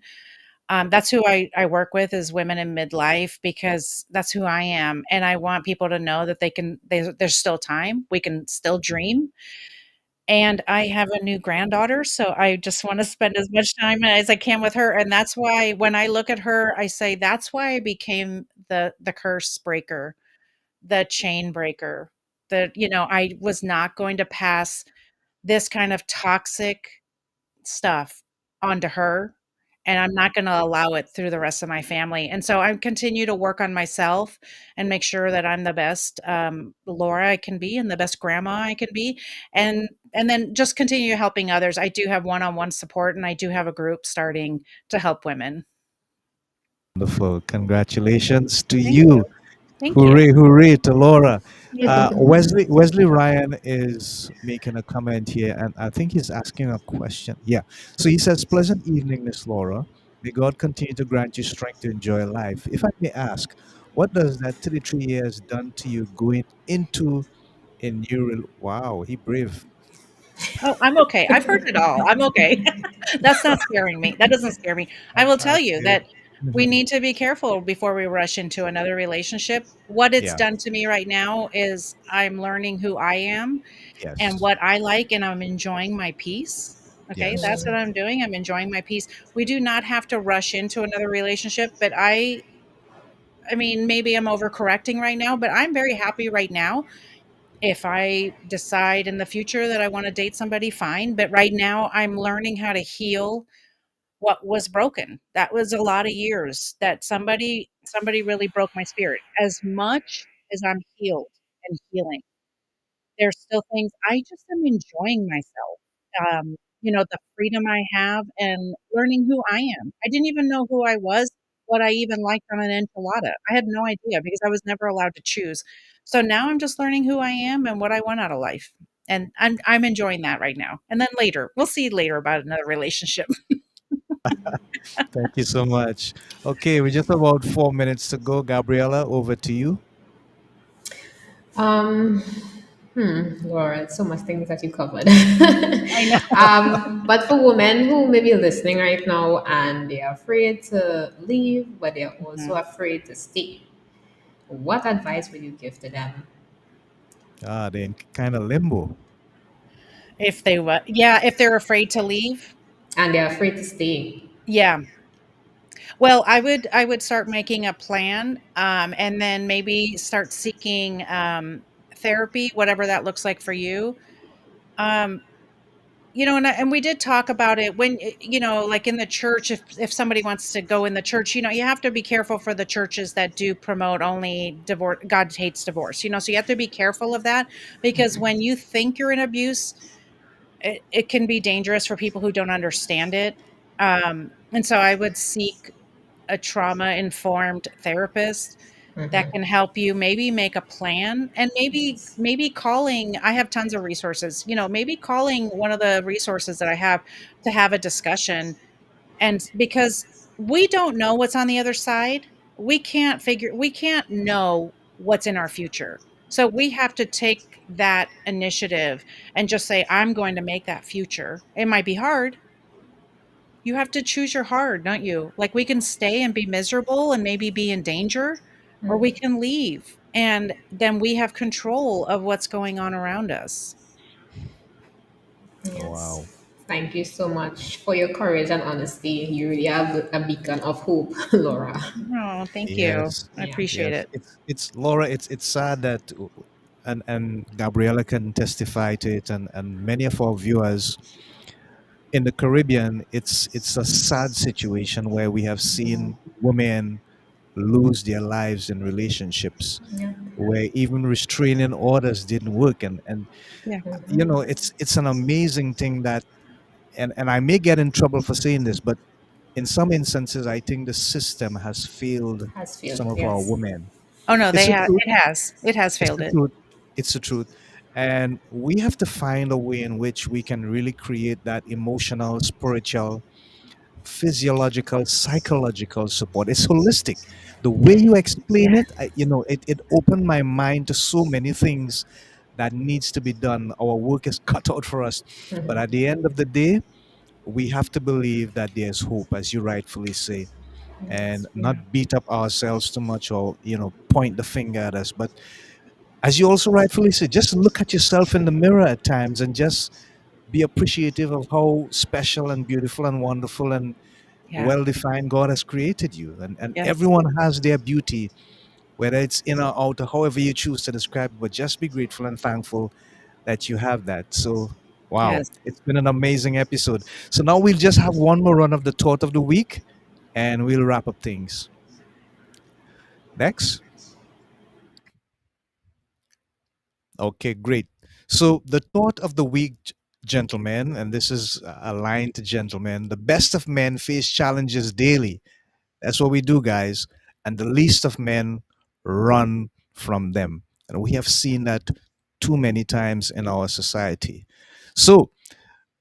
That's who I work with is women in midlife because that's who I am, and I want people to know that there's still time, we can still dream, and I have a new granddaughter, so I just wanna spend as much time as I can with her, and that's why when I look at her, I say, "That's why I became the curse breaker, the chain breaker." I was not going to pass this kind of toxic stuff onto her, and I'm not going to allow it through the rest of my family. And so I continue to work on myself and make sure that I'm the best Laura I can be and the best grandma I can be, and then just continue helping others. I do have one-on-one support, and I do have a group starting to help women. Wonderful. Congratulations to Thank you. you. Thank you. Hooray, hooray to Laura. Yeah. Wesley Ryan is making a comment here, and I think he's asking a question. Yeah. So he says, "Pleasant evening, Miss Laura. May God continue to grant you strength to enjoy life. If I may ask, what does that 33 years done to you going into a new wow, he brave. Oh, I'm okay. I've heard it all. I'm okay. That's not scaring me. That doesn't scare me. I will tell you Okay. that we need to be careful before we rush into another relationship. What it's Yeah. done to me right now is I'm learning who I am and Yes. what I like, and I'm enjoying my peace. Okay, Yes. that's what I'm doing. I'm enjoying my peace. We do not have to rush into another relationship, but I mean, maybe I'm overcorrecting right now, but I'm very happy right now. If I decide in the future that I want to date somebody, fine. But right now, I'm learning how to heal what was broken. That was a lot of years that somebody really broke my spirit. As much as I'm healed and healing, there's still things I just am enjoying myself. The freedom I have and learning who I am. I didn't even know who I was, what I even liked on an enchilada. I had no idea because I was never allowed to choose. So now I'm just learning who I am and what I want out of life. And I'm enjoying that right now. And then later, we'll see later about another relationship. Thank you so much. Okay, we just about 4 minutes to go. Gabriella, over to you. Um, Laura, so much things that you covered. I know. But for women who may be listening right now and they're afraid to leave, but they're also Mhm. afraid to stay, what advice would you give to them? Ah, they're in kind of limbo. If they what? Yeah, if they're afraid to leave. And they're afraid to stay. Yeah. Well, I would start making a plan, and then maybe start seeking therapy, whatever that looks like for you. Um, and we did talk about it when like in the church, if somebody wants to go in the church, you have to be careful for the churches that do promote only divorce. God hates divorce, so you have to be careful of that because when you think you're in abuse, it can be dangerous for people who don't understand it. And so I would seek a trauma informed therapist that can help you maybe make a plan and Yes. maybe calling. I have tons of resources, maybe calling one of the resources that I have to have a discussion. And because we don't know what's on the other side, we can't know what's in our future. So we have to take that initiative and just say, I'm going to make that future. It might be hard. You have to choose your hard, don't you? Like we can stay and be miserable and maybe be in danger, or we can leave and then we have control of what's going on around us. Yes. Wow. Thank you so much for your courage and honesty. You really are a beacon of hope, Laura. Oh, thank you. Yes. I Yeah. appreciate Yes. it. It's Laura. It's sad that, and Gabriella can testify to it, and many of our viewers in the Caribbean. It's a sad situation where we have seen women lose their lives in relationships Yeah. where even restraining orders didn't work, and Yeah. it's an amazing thing that, and I may get in trouble for saying this, but in some instances I think the system has failed Has failed. some of our Yes. women. Oh no, It's the truth. it has It's failed the it. truth. It's the truth. And we have to find a way in which we can really create that emotional, spiritual, physiological, psychological support. It's holistic. The way you explain Yeah. it, it opened my mind to so many things that needs to be done. Our work is cut out for us. But at the end of the day, we have to believe that there's hope, as you rightfully say, and Yes. Yeah. not beat up ourselves too much or, point the finger at us. But as you also rightfully say, just look at yourself in the mirror at times and just be appreciative of how special and beautiful and wonderful and Yeah. well defined God has created you. And Yes. everyone has their beauty, whether it's inner or outer, however you choose to describe it, but just be grateful and thankful that you have that. So, Wow, Yes. it's been an amazing episode. So now we'll just have one more run of the thought of the week and we'll wrap up things. Next. Okay, great. So the thought of the week, gentlemen, and this is aligned to gentlemen, the best of men face challenges daily. That's what we do, guys. And the least of men run from them. And we have seen that too many times in our society. So,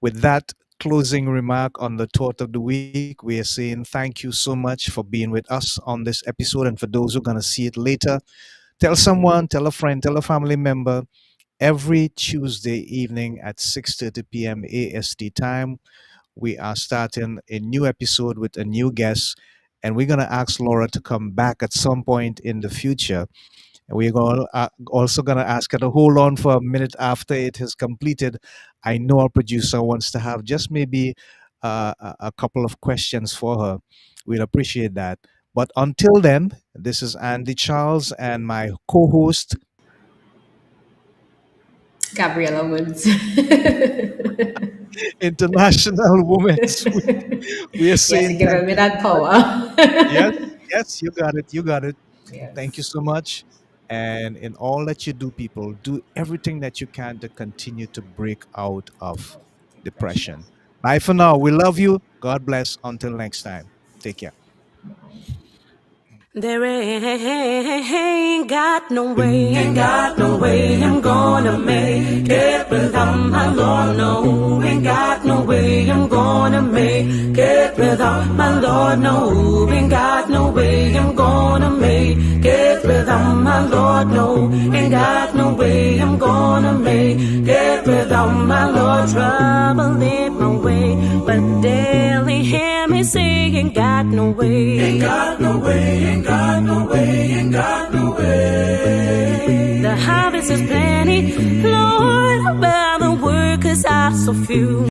with that closing remark on the thought of the week, we are saying thank you so much for being with us on this episode. And for those who are going to see it later, tell someone, tell a friend, tell a family member. Every Tuesday evening at 6:30 p.m. AST time, we are starting a new episode with a new guest, and we're going to ask Laura to come back at some point in the future. And we're also going to ask her to hold on for a minute after it is completed. I know our producer wants to have just maybe a couple of questions for her. We'd appreciate that. But until then, this is Andy Charles and my co host. Gabriella Woods. International Women's Week. We are Yes, saying you're thank giving me you. that power. Yes, yes, you got it. You got it. Thank you Yes. so much. And in all that you do, people, do everything that you can to continue to break out of Pressure. depression. Bye for now. We love you. God bless. Until next time. Take care. There ain't got no way, ain't got no way I'm gonna make it without my Lord, no. Ain't got no way I'm gonna make it without my Lord, no. Ain't got no way I'm gonna make it without my Lord, no. Ain't got no way I'm gonna make it without my Lord. Trouble in my way, but daily hear me say, ain't got no way, ain't got no way, ain't got no way, ain't got no way. The harvest is plenty, Lord, but the workers are so few.